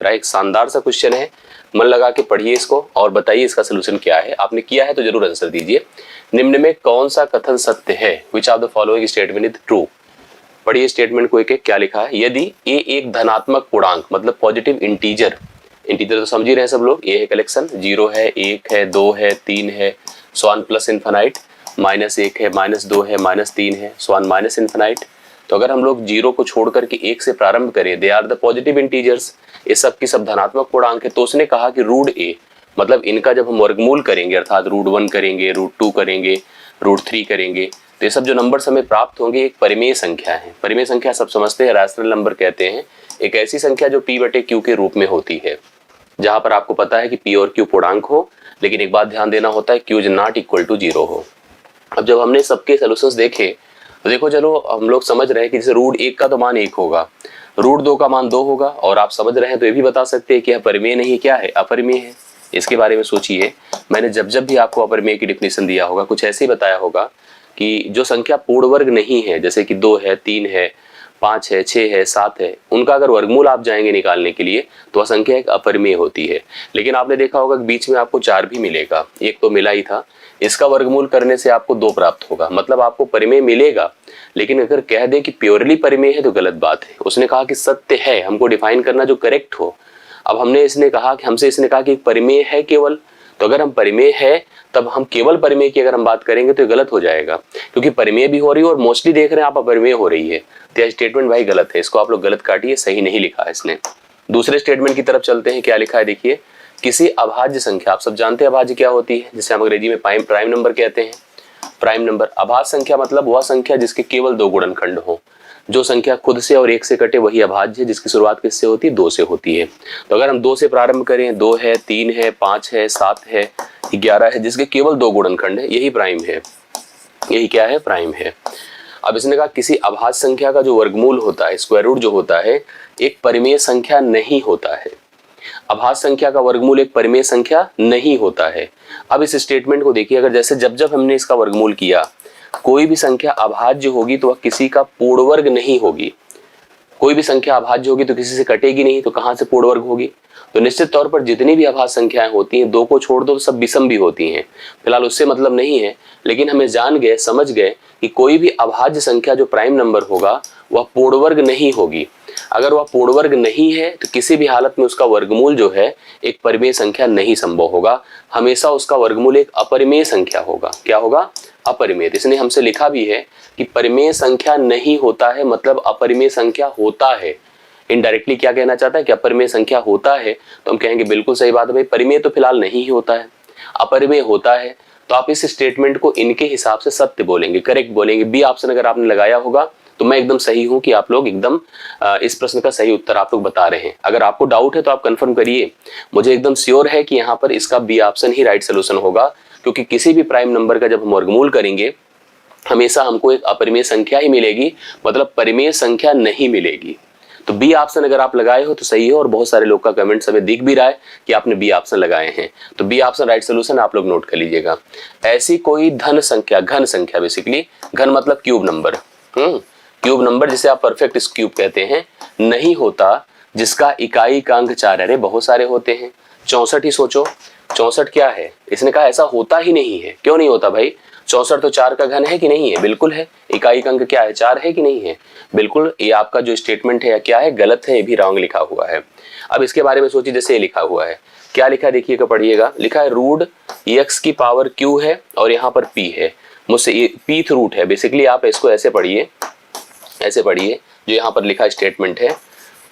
Right, शानदार सा question है, मन लगा के पढ़िए इसको और बताइए इसका सोल्यूशन क्या है। आपने किया है तो जरूर आंसर दीजिए। निम्न में कौन सा कथन सत्य है? Which of the following statement is true? पढ़िए स्टेटमेंट को एक एक। क्या लिखा है? यदि ए एक धनात्मक पूर्णांक मतलब पॉजिटिव इंटीजर, इंटीजर तो समझ ही रहे हैं सब लोग, ए है कलेक्शन, 0 है, 1 है, 2 है, 3 है, स्वान प्लस इन्फिनाइट, -1 है, -2 है, -3 है, स्वान माइनस इन्फिनाइट। तो अगर हम लोग 0 को छोड़ करके 1 से प्रारंभ करें, they are the positive integers, ये सब की सब धनात्मक पूर्णांक है। तो उसने कहा कि रूट ए मतलब इनका जब हम वर्गमूल करेंगे अर्थात √1 करेंगे, √2 करेंगे, √3 करेंगे, तो ये सब जो नंबर्स हमें प्राप्त होंगे एक परिमेय संख्या है। परिमेय संख्या सब समझते हैं, रैशनल नंबर कहते हैं। एक ऐसी संख्या जो p/q के रूप में होती है, जहां पर आपको पता है कि p और q पूर्णांक हो, लेकिन एक बात ध्यान देना होता है q is not equal to 0 हो। अब जब हमने सबके सोल्यूशंस देखे तो देखो, चलो हम लोग समझ रहे हैं कि जैसे √1 का तो मान 1 होगा, √2 का मान 2 होगा, और आप समझ रहे हैं तो ये भी बता सकते हैं कि यह परिमेय नहीं क्या है, अपरिमेय है। इसके बारे में सोचिए, मैंने जब जब भी आपको अपरिमेय की डिफिनेशन दिया होगा कुछ ऐसे ही बताया होगा कि जो संख्या पूर्ण वर्ग नहीं है, जैसे कि 2 है, 3 है, 5 है, 6 है, 7 है, उनका अगर वर्गमूल आप जाएंगे निकालने के लिए तो वह संख्या एक अपरिमेय होती है। लेकिन आपने देखा होगा कि बीच में आपको 4 भी मिलेगा, एक तो मिला ही था, इसका वर्गमूल करने से आपको 2 प्राप्त होगा, मतलब आपको परिमेय मिलेगा। लेकिन अगर कह दें कि प्योरली परिमेय है तो गलत बात है। उसने कहा कि सत्य है, हमको डिफाइन करना जो करेक्ट हो। अब हमसे इसने कहा कि परिमेय है केवल, तो अगर हम परिमेय है तब हम केवल परिमेय की अगर हम बात करेंगे तो गलत हो जाएगा, क्योंकि परिमेय भी हो रही है और मोस्टली देख रहे हैं आप अपरिमेय हो रही है, तो यह स्टेटमेंट भाई गलत है, इसको आप लोग गलत काटिए, सही नहीं लिखा है इसने। दूसरे स्टेटमेंट की तरफ चलते हैं। क्या लिखा है देखिए, किसी अभाज्य संख्या, आप सब जानते हैं अभाज्य क्या होती है, जिसे हम अंग्रेजी में प्राइम नंबर कहते हैं। प्राइम नंबर, अभाज्य संख्या मतलब वह संख्या जिसके केवल 2 गुणनखंड हो। जो संख्या खुद से और 1 से कटे वही अभाज्य है, जिसकी शुरुआत किससे होती है? 2 से होती है। तो अगर हम 2 से प्रारंभ करें, 2 है, 3 है, 5 है, 7 है, 11 है, जिसके केवल 2 गुणनखंड है, यही प्राइम है। यही क्या है? प्राइम है। अब इसने कहा किसी अभाज्य संख्या का जो वर्गमूल होता है, स्क्वायर रूट जो होता है, एक परिमेय संख्या नहीं होता है। अभाज्य संख्या का वर्गमूल एक परिमेय संख्या नहीं होता है। अब इस स्टेटमेंट को देखिए, अगर जैसे जब जब हमने इसका वर्गमूल किया, कोई भी संख्या अभाज्य होगी तो वह किसी का पूर्ण वर्ग नहीं होगी। कोई भी संख्या अभाज्य होगी तो किसी से कटेगी नहीं, तो कहां से पूर्ण वर्ग होगी? तो निश्चित तौर पर जितनी भी अभाज्य संख्याएं होती हैं, 2 को छोड़ दो तो सब विषम भी होती हैं। फिलहाल उससे मतलब नहीं है, लेकिन हमें जान गए, समझ गए कि कोई भी अभाज्य संख्या जो प्राइम नंबर होगा वह पूर्ण वर्ग नहीं होगी। अगर वह पूर्ण वर्ग नहीं है तो किसी भी हालत में उसका वर्गमूल जो है एक परिमेय संख्या नहीं संभव होगा, हमेशा उसका वर्गमूल एक अपरिमेय संख्या होगा। क्या होगा? अपरिमेय। इसने हमसे लिखा भी है कि परिमेय संख्या नहीं होता है, मतलब अपरिमेय संख्या होता है। इनडायरेक्टली क्या कहना चाहता है कि अपरिमेय संख्या होता है, तो हम कहेंगे बिल्कुल सही बात है भाई, परिमेय तो फिलहाल नहीं ही होता है, अपरिमेय होता है। तो आप इस स्टेटमेंट को इनके हिसाब से सत्य बोलेंगे, करेक्ट बोलेंगे। बी ऑप्शन अगर आपने लगाया होगा तो मैं एकदम सही हूं कि आप लोग एकदम इस प्रश्न का सही उत्तर आप लोग बता रहे हैं। अगर आपको डाउट है तो आप कंफर्म करिए। मुझे एकदम श्योर है कि यहाँ पर इसका बी ऑप्शन ही राइट सोल्यूशन होगा, क्योंकि किसी भी प्राइम नंबर का जब हम वर्गमूल करेंगे हमेशा हमको एक अपरिमेय संख्या ही मिलेगी, मतलब परिमेय संख्या नहीं मिलेगी। तो बी ऑप्शन अगर आप लगाए हो तो सही है, और बहुत सारे लोग का कमेंट हमें दिख भी रहा है कि आपने बी ऑप्शन लगाए हैं, तो बी ऑप्शन राइट सोल्यूशन आप लोग नोट कर लीजिएगा। ऐसी कोई घन संख्या बेसिकली, घन मतलब क्यूब नंबर, क्यूब नंबर जिसे आप परफेक्ट क्यूब कहते हैं, नहीं होता जिसका इकाई का अंक 4 है। अरे बहुत सारे होते हैं, 64 ही सोचो, 64 क्या है? इसने कहा ऐसा होता ही नहीं है। क्यों नहीं होता भाई? 64 तो 4 का घन है कि नहीं है? बिल्कुल है। इकाई का अंक क्या है? 4 है कि नहीं है? बिल्कुल। ये आपका जो स्टेटमेंट है क्या है? गलत है, ये भी रॉन्ग लिखा हुआ है। अब इसके बारे में सोचिए, जैसे ये लिखा हुआ है, क्या लिखा है देखिएगा, पढ़िएगा। लिखा है √x⁻ है और यहाँ पर p है, मुझसे ये pth रूट है। बेसिकली आप इसको ऐसे पढ़िए, जो यहाँ पर लिखा स्टेटमेंट है,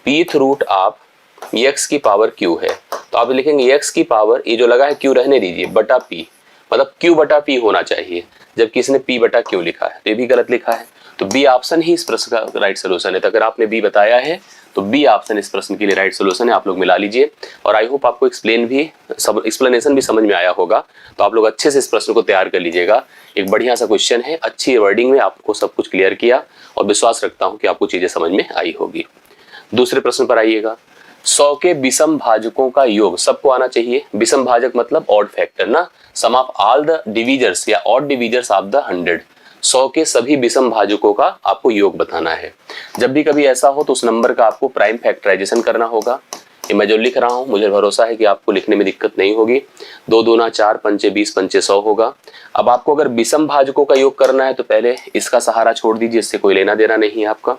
pth रूट आप x⁻ है, तो आप लिखेंगे x⁻, ये जो लगा है q रहने दीजिए, बटा p, मतलब q/p होना चाहिए, जबकि इसने p/q लिखा है, तो ये भी गलत लिखा है। तो बी ऑप्शन ही इस प्रश्न का राइट सोल्यूशन है। तो अगर आपने बी बताया है तो बी ऑप्शन इस प्रश्न के लिए राइट सोल्यूशन है, आप लोग मिला लीजिए। और आई होप आपको एक्सप्लेनेशन भी समझ में आया होगा। तो आप लोग अच्छे से इस प्रश्न को तैयार कर लीजिएगा। एक बढ़िया सा क्वेश्चन है, अच्छी वर्डिंग में आपको सब कुछ क्लियर किया, और विश्वास रखता हूं कि आपको चीजें समझ में आई होगी। दूसरे प्रश्न पर आइएगा। 100 के विषम भाजकों का योग सबको आना चाहिए। विषम भाजक मतलब ऑड फैक्टर ना, सम ऑफ ऑल द डिवीजर्स या ऑड डिवीजर्स ऑफ द 100। 100 के सभी विषम भाजकों का आपको योग बताना है। जब भी कभी ऐसा हो तो उस नंबर का आपको प्राइम फैक्टराइजेशन करना होगा। ये मैं जो लिख रहा हूँ मुझे भरोसा है कि आपको लिखने में दिक्कत नहीं होगी। 2 दूना 4, पंचे 20, पंचे 100 होगा। अब आपको अगर विषम भाजकों का योग करना है तो पहले इसका सहारा छोड़ दीजिए, इससे कोई लेना देना नहीं है आपका।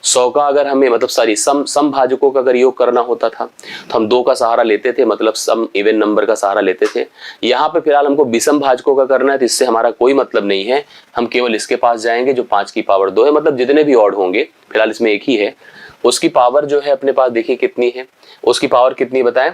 100 का अगर हमें मतलब सम भाजकों का अगर योग करना होता था तो हम 2 का सहारा लेते थे, मतलब सम इवन नंबर का सहारा लेते थे। यहाँ पे फिलहाल हमको विषम भाजकों का करना है तो इससे हमारा कोई मतलब नहीं है, हम केवल इसके पास जाएंगे जो 5 की पावर 2 है, मतलब जितने भी ऑड होंगे, फिलहाल इसमें एक ही है, उसकी पावर जो है अपने पास देखिए कितनी है, उसकी पावर कितनी बताएं,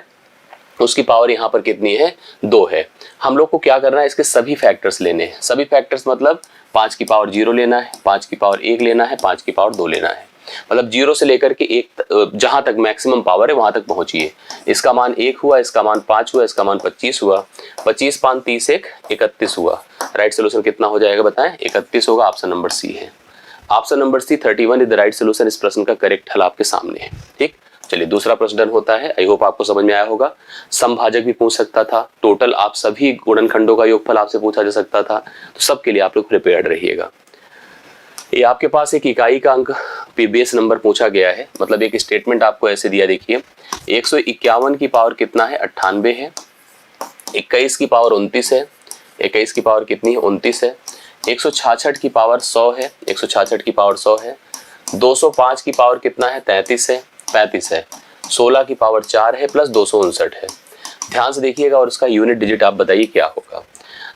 उसकी पावर यहाँ पर कितनी है 2 है। हम लोग को क्या करना है, इसके सभी फैक्टर्स लेने हैं। सभी फैक्टर्स मतलब 5 की पावर 0 लेना है, 5 की पावर 1 लेना है, 5 की पावर 2 लेना है, मतलब 0 से लेकर के 1 जहां तक मैक्सिमम पावर है वहां तक पहुंचिए। इसका मान 1 हुआ, इसका मान 5 हुआ, इसका मान 25 हुआ, 25 5 30 1 31 हुआ। राइट सोल्यूशन कितना हो जाएगा बताएं, 31 होगा। ऑप्शन नंबर सी है। Option number C 31 is the right solution. इस प्रश्न का करेक्ट हल आपके सामने है। ठीक, चलिए दूसरा प्रश्न डन होता है। आई होप आपको समझ में आया होगा। समभाजक भी पूछ सकता था, टोटल आप सभी गुणनखंडों का योगफल आपसे पूछा जा सकता था, तो सबके लिए आप लोग प्रिपेयर्ड रहिएगा। ये आपके पास एक इकाई का अंक बेस नंबर पूछा गया है, मतलब एक स्टेटमेंट आपको ऐसे दिया, देखिए 151 की पावर कितना है 98 है, 21 की पावर 29 है, 21 की पावर कितनी है 29 है, 166 की पावर 100 है, 166 की पावर 100 है, 205 की पावर कितना है 33 है, 35 है, 16 की पावर 4 है, प्लस 259 है। ध्यान से देखिएगा और इसका यूनिट डिजिट आप बताइए क्या होगा।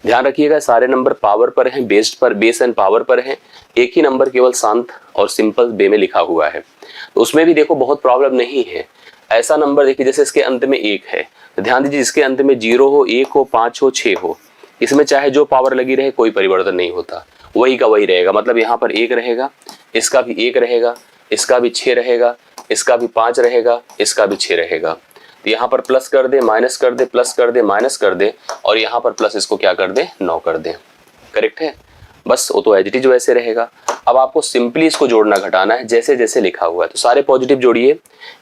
ध्यान रखिएगा सारे नंबर पावर पर हैं, बेस एंड पावर पर हैं। एक ही नंबर केवल शांत और सिंपल वे में लिखा हुआ है, तो उसमें भी देखो बहुत प्रॉब्लम नहीं है। ऐसा नंबर देखिए जैसे इसके अंत में 1 है, तो ध्यान दीजिए इसके अंत में 0 हो, 1 हो, 5 हो, 6 हो, इसमें चाहे जो पावर लगी रहे कोई परिवर्तन नहीं होता, वही का वही रहेगा। मतलब यहाँ पर 1 रहेगा, इसका भी 1 रहेगा, इसका भी 6 रहेगा, इसका भी 5 रहेगा, इसका भी 6 रहेगा। तो यहाँ पर प्लस कर दे, माइनस कर दे, प्लस कर दे, माइनस कर दे, और यहाँ पर प्लस इसको क्या कर दे 9 कर दे। करेक्ट है, बस वो तो एज इट इज वैसे रहेगा। अब आपको सिंपली इसको जोड़ना घटाना है जैसे जैसे लिखा हुआ है। तो सारे पॉजिटिव जोड़िए,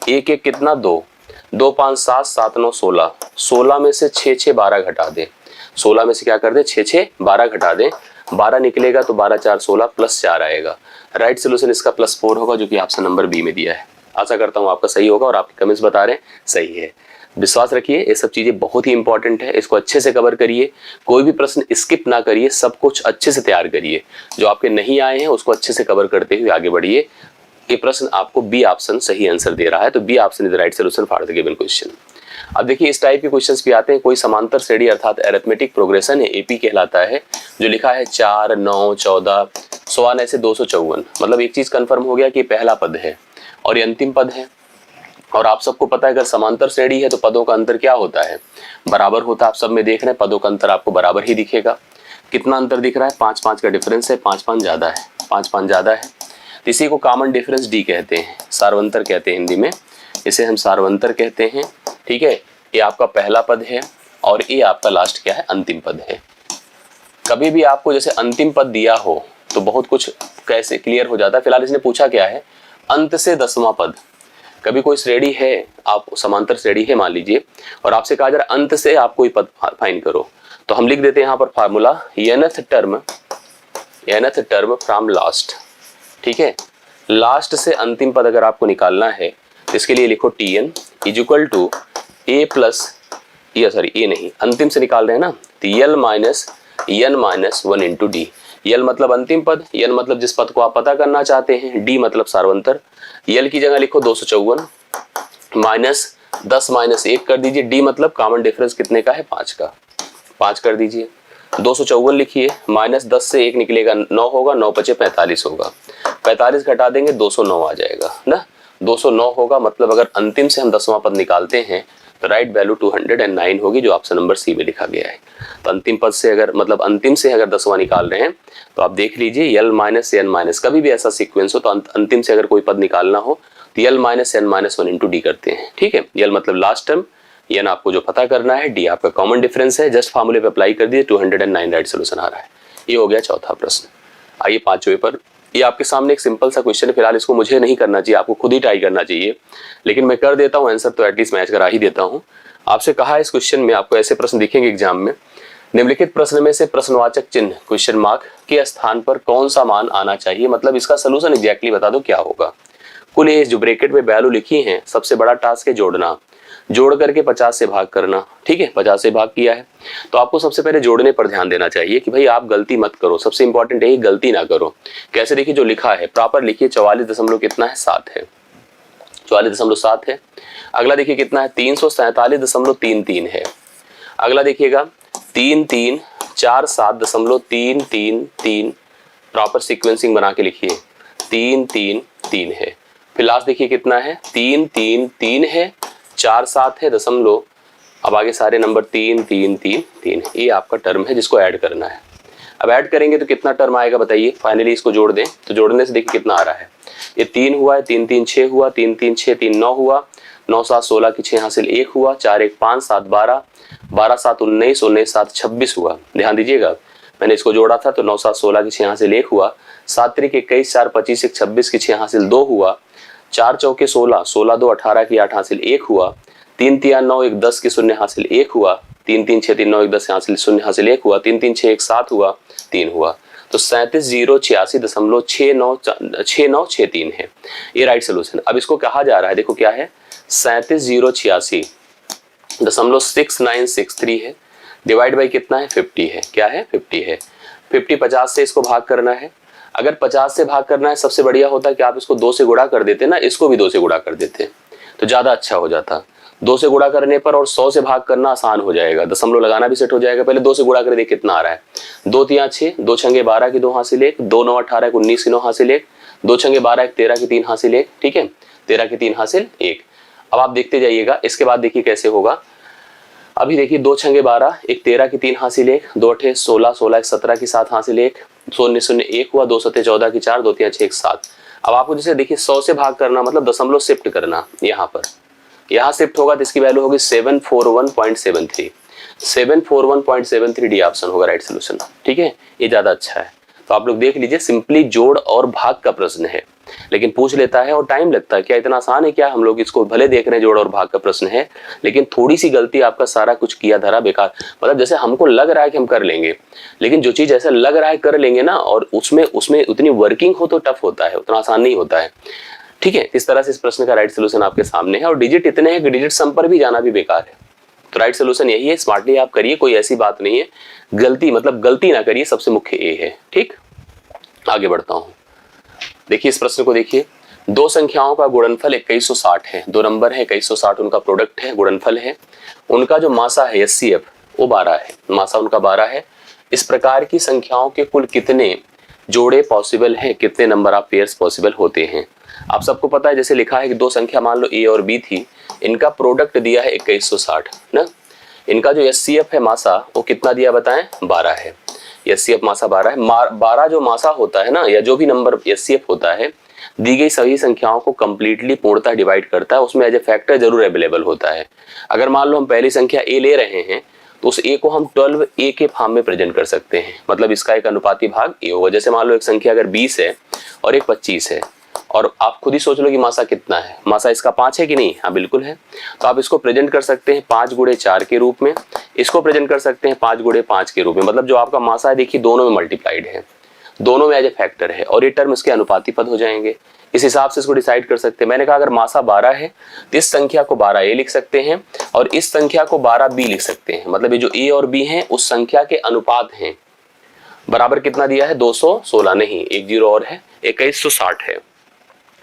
1 1 कितना 2, 2 5 7 7 9 16, 16 में से 6 6 12 घटा दे, 16 में से क्या कर दे 6 6 12 घटा दे, 12 निकलेगा तो 12 4 16 प्लस 4 आएगा। राइट सोल्यूशन इसका +4 होगा, जो कि ऑप्शन नंबर बी में दिया है। आशा करता हूँ आपका सही होगा और आपके कमेंट्स बता रहे हैं सही है। विश्वास रखिए ये सब चीजें बहुत ही इंपॉर्टेंट है, इसको अच्छे से कवर करिए, कोई भी प्रश्न स्किप ना करिए, सब कुछ अच्छे से तैयार करिए। जो आपके नहीं आए हैं उसको अच्छे से कवर करते हुए आगे बढ़िए। ये प्रश्न आपको बी ऑप्शन सही आंसर दे रहा है, तो B option is the right solution for the given question. अब देखिए इस टाइप के क्वेश्चंस भी आते हैं। कोई समांतर श्रेणी अर्थात अरिथमेटिक प्रोग्रेशन है, एपी कहलाता है, जो लिखा है 4 9 14 सवान ऐसे 254। मतलब एक चीज कंफर्म हो गया कि पहला पद है और ये अंतिम पद है। और आप सबको पता है अगर समांतर श्रेणी है तो पदों का अंतर क्या होता है, बराबर होता है। आप सब में देख रहे हैं पदों का अंतर आपको बराबर ही दिखेगा। कितना अंतर दिख रहा है, 5 5 का डिफरेंस है, 5 5 ज्यादा है, 5 5 ज्यादा है। इसी को कॉमन डिफरेंस डी कहते हैं, सार्वंतर कहते हैं हिंदी में, इसे हम सार्वंतर कहते हैं। ठीक है, ये आपका पहला पद है और ये आपका लास्ट क्या है, अंतिम पद है। कभी भी आपको जैसे अंतिम पद दिया हो तो बहुत कुछ कैसे क्लियर हो जाता है। फिलहाल इसने पूछा क्या है, अंत से 10वां पद। कभी कोई श्रेणी है, आप समांतर श्रेणी है मान लीजिए, और आपसे कहा जा रहा है अंत से आप कोई पद फाइंड करो, तो हम लिख देते हैं यहाँ पर formula nth term from last. ठीक है, लास्ट से अंतिम पद अगर आपको निकालना है तो इसके लिए लिखो tn is equal to a plus a नहीं, अंतिम से निकाल रहे हैं ना, तो l minus n minus 1 into d. L मतलब अंतिम पद, यल मतलब जिस पद को आप पता करना चाहते हैं, डी मतलब सार्वंतर। यल की जगह लिखो 254 माइनस 10 माइनस 1 कर दीजिए, डी मतलब कॉमन डिफरेंस कितने का है 5 का, 5 कर दीजिए। 254 लिखिए, माइनस 10 से 1 निकलेगा 9 होगा, 9 बचे 45 होगा, 45 घटा देंगे 209 आ जाएगा ना, 209 होगा। मतलब अगर अंतिम से हम 10वां पद निकालते हैं तो राइट वैल्यू 209 होगी, जो ऑप्शन नंबर सी में लिखा गया है। तो अंतिम पद से अगर मतलब अंतिम से अगर 10वां निकाल रहे हैं तो आप देख लीजिए यल माइनस एन माइनस, कभी भी ऐसा सीक्वेंस हो तो अंतिम से अगर कोई पद निकालना हो तो l minus n minus 1 into d करते हैं। ठीक है, यल मतलब लास्ट टर्म, एन आपको जो पता करना है, डी आपका कॉमन डिफरेंस है, जस्ट फार्मूले पे अप्लाई कर दिए, 209 राइट सोल्यूशन आ रहा है। ये हो गया चौथा प्रश्न। आइए पांचवें पर। ये आपके सामने एक सिंपल सा क्वेश्चन है, फिलहाल इसको मुझे नहीं करना चाहिए, आपको खुद ही ट्राई करना चाहिए, लेकिन मैं कर देता हूँ आंसर, तो एटलीस्ट मैच करा ही देता हूँ। आपसे कहा है इस क्वेश्चन में आपको ऐसे प्रश्न दिखेंगे एग्जाम में, निम्नलिखित प्रश्न में से प्रश्नवाचक चिन्ह क्वेश्चन मार्क के स्थान पर कौन सा मान आना चाहिए, मतलब इसका सोल्यूशन एग्जैक्टली बता दो क्या होगा। कुल ये जो ब्रैकेट में वैल्यू लिखी है, सबसे बड़ा टास्क है जोड़ना। जोड़ करके 50 से भाग करना, ठीक है, 50 से भाग किया है। तो आपको सबसे पहले जोड़ने पर ध्यान देना चाहिए कि भाई आप गलती मत करो, सबसे इंपॉर्टेंट है गलती ना करो। कैसे? देखिए जो लिखा है प्रॉपर लिखिए, 44 दशमलव कितना है 7 है, 44.7 है। अगला देखिए कितना है 347.33 है। अगला देखिएगा 3347.333, प्रॉपर सीक्वेंसिंग बना के लिखिए, 333 है। फिर लास्ट देखिए कितना है 333 है, 47 है दशमलव, अब आगे सारे नंबर 3333, ये आपका टर्म है जिसको ऐड करना है। अब ऐड करेंगे तो कितना टर्म आएगा बताइए, फाइनली इसको जोड़ दें तो जोड़ने से देखिए कितना आ रहा है, ये 3 हुआ है, 3 3 6 हुआ, 3 3 6 3 9 हुआ, 9 7 16 की 6 हासिल 1 हुआ, 4 1 5 7 12, 12 7 19, 19 7 26 हुआ। ध्यान दीजिएगा मैंने इसको जोड़ा था तो 9 7 16 की 6 हासिल 1 हुआ, 7 3 21 4 25 1 26 की 6 हासिल 2 हुआ, 4 चौके 16, 16 2 18 की 8 हासिल 1 हुआ, 3 3 9 1 10 की 0 हासिल 1 हुआ, 3 3 6 3 9 1 10 हासिल 0 हासिल 1 हुआ, 3 3 6 1 7 हुआ, 3 हुआ। तो 37,086.6963 है, ये राइट सोल्यूशन। अब इसको कहा जा रहा है, देखो क्या है 37,086.6963 है, डिवाइड बाई कितना है 50 है, क्या है 50 है। 50 50 से इसको भाग करना है, अगर 50 से भाग करना है सबसे बढ़िया होता है कि आप इसको 2 से गुणा कर देते ना, इसको भी 2 से गुणा कर देते तो ज्यादा अच्छा हो जाता। 2 से गुणा करने पर और 100 से भाग करना आसान हो जाएगा, दशमलव लगाना भी सेट हो जाएगा। पहले 2 से गुणा कर देखिए कितना आ रहा है, 2 3 6, 2 छंगे 12 की 2 हासिल 1, 2 9 18 की 19 की 9 हासिल 1, 2 छंगे 12 13 की 3 हासिल 1, ठीक है, 13 की 3 हासिल 1। अब आप देखते जाइएगा, इसके बाद देखिए कैसे होगा। अभी देखिए 2 छंगे 12, 1 13 की 3 हासिल 1, 2 8 16, 16 1 17 की 7 हासिल 1, 0 0 1 हुआ, 2 7 14 की 4, 2 3 6 1 7। अब आपको जैसे देखिए 100 से भाग करना मतलब दशमलव शिफ्ट करना, यहाँ पर यहाँ शिफ्ट होगा तो इसकी वैल्यू होगी 741.73, 741.73 डी ऑप्शन होगा राइट सोल्यूशन, ठीक है, ये ज्यादा अच्छा है। तो आप लोग देख लीजिए, सिंपली जोड़ और भाग का प्रश्न है, लेकिन पूछ लेता है और टाइम लगता है। क्या इतना आसान है क्या? हम लोग इसको भले देख रहे हैं जोड़ और भाग का प्रश्न है, लेकिन थोड़ी सी गलती आपका सारा कुछ किया धरा बेकार, मतलब जैसे हमको लग रहा है कि हम कर लेंगे, लेकिन जो चीज ऐसा लग रहा है कर लेंगे ना, और उसमें उतनी वर्किंग हो तो टफ होता है, उतना आसान नहीं होता है, ठीक है। इस तरह से इस प्रश्न का राइट सोल्यूशन आपके सामने है, और डिजिट इतने हैं कि डिजिट सम पर भी जाना भी बेकार है। तो राइट सोल्यूशन यही है, स्मार्टली आप करिए, कोई ऐसी बात नहीं है, गलती मतलब गलती ना करिए, सबसे मुख्य ये है, ठीक। आगे बढ़ता हूं, देखिए इस प्रश्न को देखिए, दो संख्याओं का गुणनफल 2160 है, दो नंबर है 2160 उनका प्रोडक्ट है, गुणनफल है, उनका जो मासा है HCF वो 12 है, मासा उनका 12 है। इस प्रकार की संख्याओं के कुल कितने जोड़े पॉसिबल हैं, कितने नंबर ऑफ पेयर्स पॉसिबल होते हैं? आप सबको पता है, जैसे लिखा है कि दो संख्या मान लो A और B थी, इनका प्रोडक्ट दिया है 2160 ना, इनका जो HCF है मासा वो कितना दिया बताएं, 12 है। HCF मासा 12 है। 12 जो मासा होता है ना, या जो भी नंबर HCF होता है, दी गई सभी संख्याओं को कंप्लीटली पूर्णतः डिवाइड करता है, उसमें एज ए फैक्टर जरूर अवेलेबल होता है। अगर मान लो हम पहली संख्या A ले रहे हैं तो उस A को हम 12A के फॉर्म में प्रेजेंट कर सकते हैं, मतलब इसका एक अनुपाती भाग A होगा। जैसे मान लो एक संख्या अगर 20 है और एक 25 है, और आप खुद ही सोच लो कि मासा कितना है, मासा इसका 5 है कि नहीं? हाँ बिल्कुल है। तो आप इसको प्रेजेंट कर सकते हैं 5 गुणे 4 के रूप में, इसको प्रेजेंट कर सकते हैं 5 गुणे 5 के रूप में, मतलब जो आपका मासा है देखिए दोनों में मल्टीप्लाइड है, दोनों में एज ए फैक्टर है, और ये टर्म इसके अनुपाती पद हो जाएंगे। इस हिसाब से इसको डिसाइड कर सकते हैं। मैंने कहा अगर मासा 12 है तो इस संख्या को 12A लिख सकते हैं और इस संख्या को 12B लिख सकते हैं, मतलब ये जो A और B हैं उस संख्या के अनुपात हैं। बराबर कितना दिया है, 216 नहीं, एक जीरो और है, 2160 है।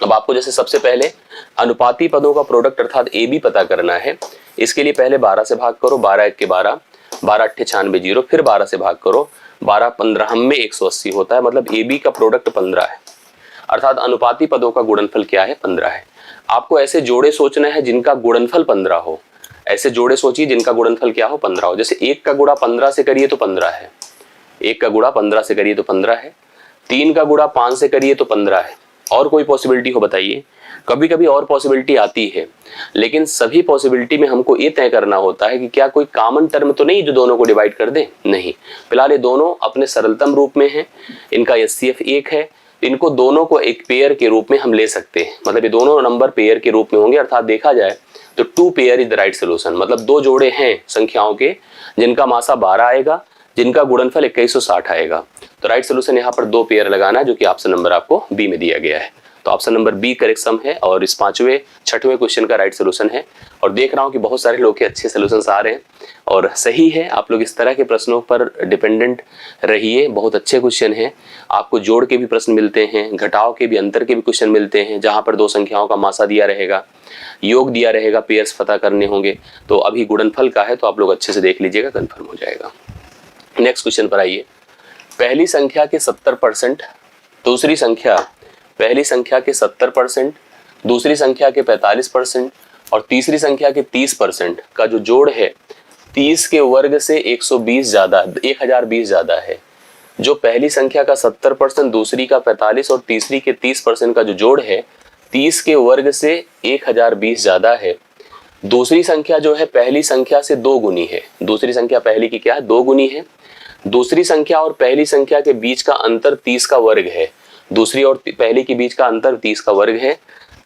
अब आपको जैसे सबसे पहले अनुपाती पदों का प्रोडक्ट अर्थात AB पता करना है। इसके लिए पहले 12 से भाग करो, 12 1 के 12, 12 8 96 जीरो, फिर 12 से भाग करो, 12 15 हम में 180 होता है, मतलब AB का प्रोडक्ट 15 है, अर्थात अनुपाती पदों का गुणनफल क्या है, 15 है। आपको ऐसे जोड़े सोचना है जिनका गुणनफल 15 हो, ऐसे जोड़े सोचिए जिनका गुणनफल क्या हो, 15 हो। जैसे 1 का गुणा 15 से करिए तो 15 है, 1 का गुणा 15 से करिए तो 15 है, 3 का गुणा 5 से करिए तो 15 है। और कोई पॉसिबिलिटी हो बताइए? कभी कभी और पॉसिबिलिटी आती है, लेकिन सभी पॉसिबिलिटी में हमको ये तय करना होता है कि क्या कोई कॉमन टर्म तो नहीं जो दोनों को डिवाइड कर दे, नहीं। फिलहाल ये दोनों अपने सरलतम रूप में हैं, इनका HCF 1 है, इनको दोनों को एक पेयर के रूप में हम ले सकते हैं, मतलब ये दोनों नंबर पेयर के रूप में होंगे, अर्थात देखा जाए तो 2 pair is the right solution, मतलब दो जोड़े हैं संख्याओं के जिनका मासा 12 आएगा, जिनका गुणनफल 2160 आएगा। तो राइट सोल्यूशन यहाँ पर 2 पेयर लगाना है, जो कि ऑप्शन नंबर आपको बी में दिया गया है। तो ऑप्शन नंबर बी करेक्ट सम है और इस छठवें क्वेश्चन का राइट सोल्यूशन है। और देख रहा हूं कि बहुत सारे लोग के अच्छे सोल्यूशंस आ रहे हैं और सही है, आप लोग इस तरह के प्रश्नों पर डिपेंडेंट रहिए। बहुत अच्छे क्वेश्चन हैं, आपको जोड़ के भी प्रश्न मिलते हैं, घटाव के भी, अंतर के भी क्वेश्चन मिलते हैं, जहां पर दो संख्याओं का मासा दिया रहेगा, योग दिया रहेगा, पेयर्स पता करने होंगे। तो अभी गुणनफल का है तो आप लोग अच्छे से देख लीजिएगा, कंफर्म हो जाएगा। नेक्स्ट क्वेश्चन पर आइए। पहली संख्या के 70%, दूसरी संख्या पहली संख्या के 70%, दूसरी संख्या के 45% और तीसरी संख्या के 30% का जो जोड़ है 30 के वर्ग से 1020 ज्यादा है। जो पहली संख्या का 70%, दूसरी का 45 और तीसरी के 30% का जो जोड़ है 30 के वर्ग से 1020 ज्यादा है। दूसरी संख्या जो है पहली संख्या से 2 गुनी है। दूसरी संख्या पहली की क्या है? 2 गुनी है। दूसरी संख्या और पहली संख्या के बीच का अंतर 30 का वर्ग है। दूसरी और पहली के बीच का अंतर 30 का वर्ग है।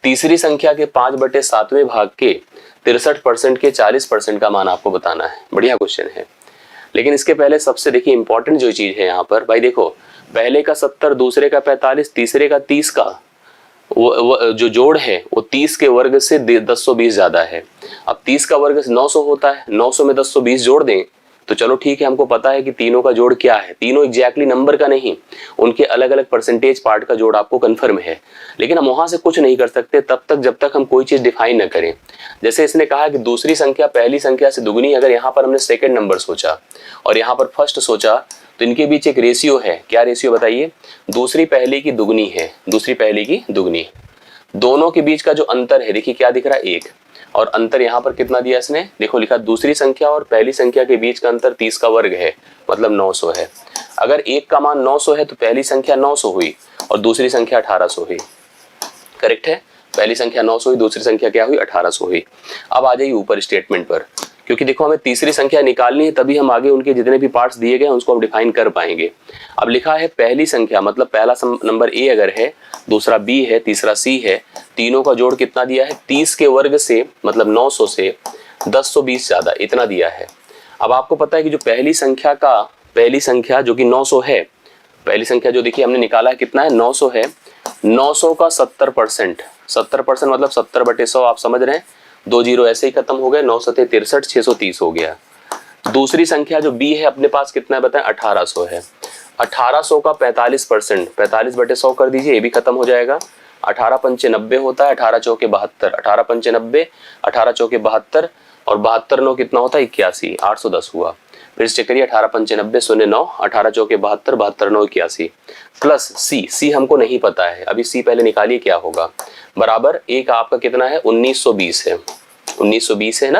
तीसरी संख्या के 5/7वें भाग के 63% के 40% का मान आपको बताना है। बढ़िया क्वेश्चन है, लेकिन इसके पहले सबसे देखिए इंपॉर्टेंट जो चीज है यहाँ पर, भाई देखो, पहले का 70, दूसरे का 45, तीसरे का 30 का वो जो जोड़ है वो 30 के वर्ग से 1020 ज्यादा है। अब 30 का वर्ग 900 होता है, 900 में 1020 जोड़ दें तो चलो ठीक है, हमको पता है कि तीनों का जोड़ क्या है। तीनों एग्जैक्टली नंबर का नहीं, उनके अलग अलग परसेंटेज पार्ट का जोड़ आपको कंफर्म है। लेकिन हम वहां से कुछ नहीं कर सकते तब तक जब तक हम कोई चीज डिफाइन न करें। जैसे इसने कहा कि दूसरी संख्या पहली संख्या से दुगुनी, अगर यहाँ पर हमने सेकेंड नंबर सोचा और यहाँ पर फर्स्ट सोचा तो इनके बीच एक रेशियो है। क्या रेशियो बताइए? दूसरी पहली की दुगनी है, दूसरी पहली की दुगनी। दोनों के बीच का जो अंतर है देखिए क्या दिख रहा है? 1। और अंतर यहाँ पर कितना दिया इसने? देखो लिखा दूसरी संख्या और पहली संख्या के बीच का अंतर 30 का वर्ग है, मतलब 900 है। अगर 1 का मान 900 है तो पहली संख्या 900 हुई और दूसरी संख्या 1800 हुई। करेक्ट है? पहली संख्या 900 हुई, दूसरी संख्या क्या हुई? 1800 हुई। अब आ जाइए ऊपर स्टेटमेंट पर, क्योंकि देखो हमें तीसरी संख्या निकालनी है, तभी हम आगे उनके जितने भी पार्ट्स दिए गए उसको हम डिफाइन कर पाएंगे। अब लिखा है पहली संख्या, मतलब पहला नंबर ए अगर है, दूसरा बी है, तीसरा सी है, तीनों का जोड़ कितना दिया है? 30 के वर्ग से, मतलब 900 से 1020 ज्यादा, इतना दिया है। अब आपको पता है कि जो पहली संख्या जो कि 900 है, पहली संख्या जो देखिए हमने निकाला है कितना है? 900 है। 900 का 70%, 70% मतलब 70/100, आप समझ रहे हैं? 2 जीरो ऐसे ही खत्म हो गए। 9 सते 63, 630 हो गया। दूसरी संख्या जो बी है अपने पास कितना है बताएं? 1800 है। 1800 का 45%, 45/100 कर दीजिए, ये भी खत्म हो जाएगा। 18 पंचे 90 होता है, 18 चौके 72, 18 पंचे 90, 18 चौके 72 और 72 9 कितना होता है? 81, 810 हुआ। फिर चेक करिए, 18 पंचे 90, 0 9, 18 चौके 72, 72 9 81 प्लस सी हमको नहीं पता है, अभी सी पहले निकालिए क्या होगा। बराबर ए का आपका कितना है? 1920 है। 1920 है ना,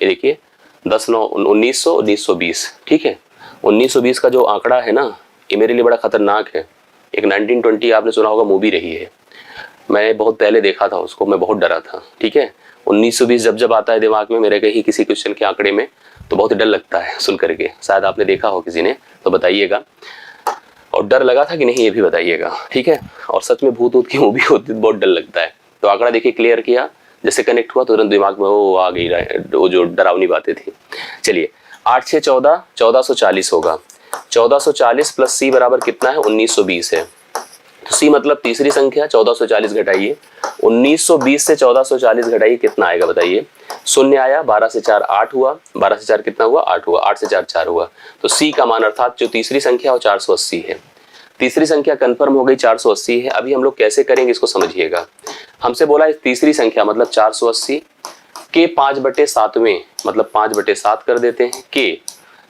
ये देखिए 10 9 1900, 1920, ठीक है। 1920 का जो आंकड़ा है ना, ये मेरे लिए बड़ा खतरनाक है। एक 1920 आपने सुना होगा, मूवी रही है, मैं बहुत पहले देखा था उसको, मैं बहुत डरा था, ठीक है। 1920 जब आता है दिमाग में मेरे कहीं किसी क्वेश्चन के आंकड़े में तो बहुत डर लगता है सुन करके। शायद आपने देखा हो किसी ने, तो बताइएगा। और डर लगा था कि नहीं ये भी बताइएगा, ठीक है। और सच में भूत की मूवी होती तो बहुत डर लगता है। तो आंकड़ा देखिए क्लियर किया, जैसे कनेक्ट हुआ तो तुरंत दिमाग में वो आ गई, वो जो डरावनी बातें थी। चलिए 8 6 14, 1440 होगा। 1440 प्लस सी बराबर कितना है? 1920 है। तो सी मतलब तीसरी संख्या, 1440 घटाइए 1920 से 1440 घटाइए, कितना आएगा बताइए? शून्य आया, 12 से 4 8 हुआ, 12 से 4 कितना हुआ? 8 हुआ, 8 से 4 4 हुआ। तो सी का मान अर्थात जो तीसरी संख्या वो 480 है। तीसरी संख्या कंफर्म हो गई, 480 है। अभी हम लोग कैसे करेंगे इसको समझिएगा। हमसे बोला है तीसरी संख्या मतलब 480 के 5/7वें, मतलब 5/7 कर देते हैं, के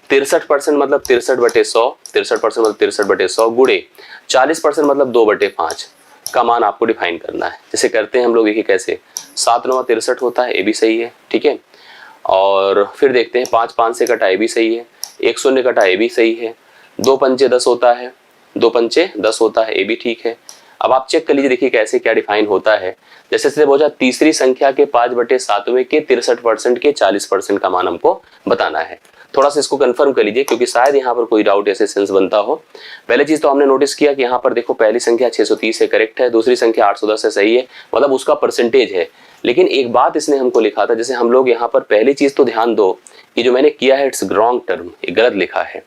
63% मतलब 63/100, 63% मतलब 63/100 गुणे 40% मतलब 2/5 का मान आपको डिफाइन करना है। जैसे करते हैं हम लोग, देखिए कैसे, 7 9 63 होता है, ये भी सही है, ठीक है। और फिर देखते हैं 5 5 से कटा, ये भी सही है। 1 0 कटा, ये भी सही है। 2 पंचे 10 होता है, 2 पंचे 10 होता है, ये भी ठीक है। अब आप चेक कर लीजिए, देखिए कैसे क्या डिफाइन होता है। जैसे बोला तीसरी संख्या के 5/7वें के 63% के 40% का मान हमको बताना है। थोड़ा सा इसको कंफर्म कर लीजिए, क्योंकि शायद यहाँ पर कोई डाउट ऐसे सेंस बनता हो। पहले चीज तो हमने नोटिस किया कि यहाँ पर देखो पहली संख्या 630 है, करेक्ट है। दूसरी संख्या 810 है, सही है, मतलब उसका परसेंटेज है। लेकिन एक बात इसने हमको लिखा था, जैसे हम लोग यहाँ पर पहली चीज तो ध्यान दो, ये जो मैंने किया है इट्स रॉन्ग टर्म, ये गलत लिखा है।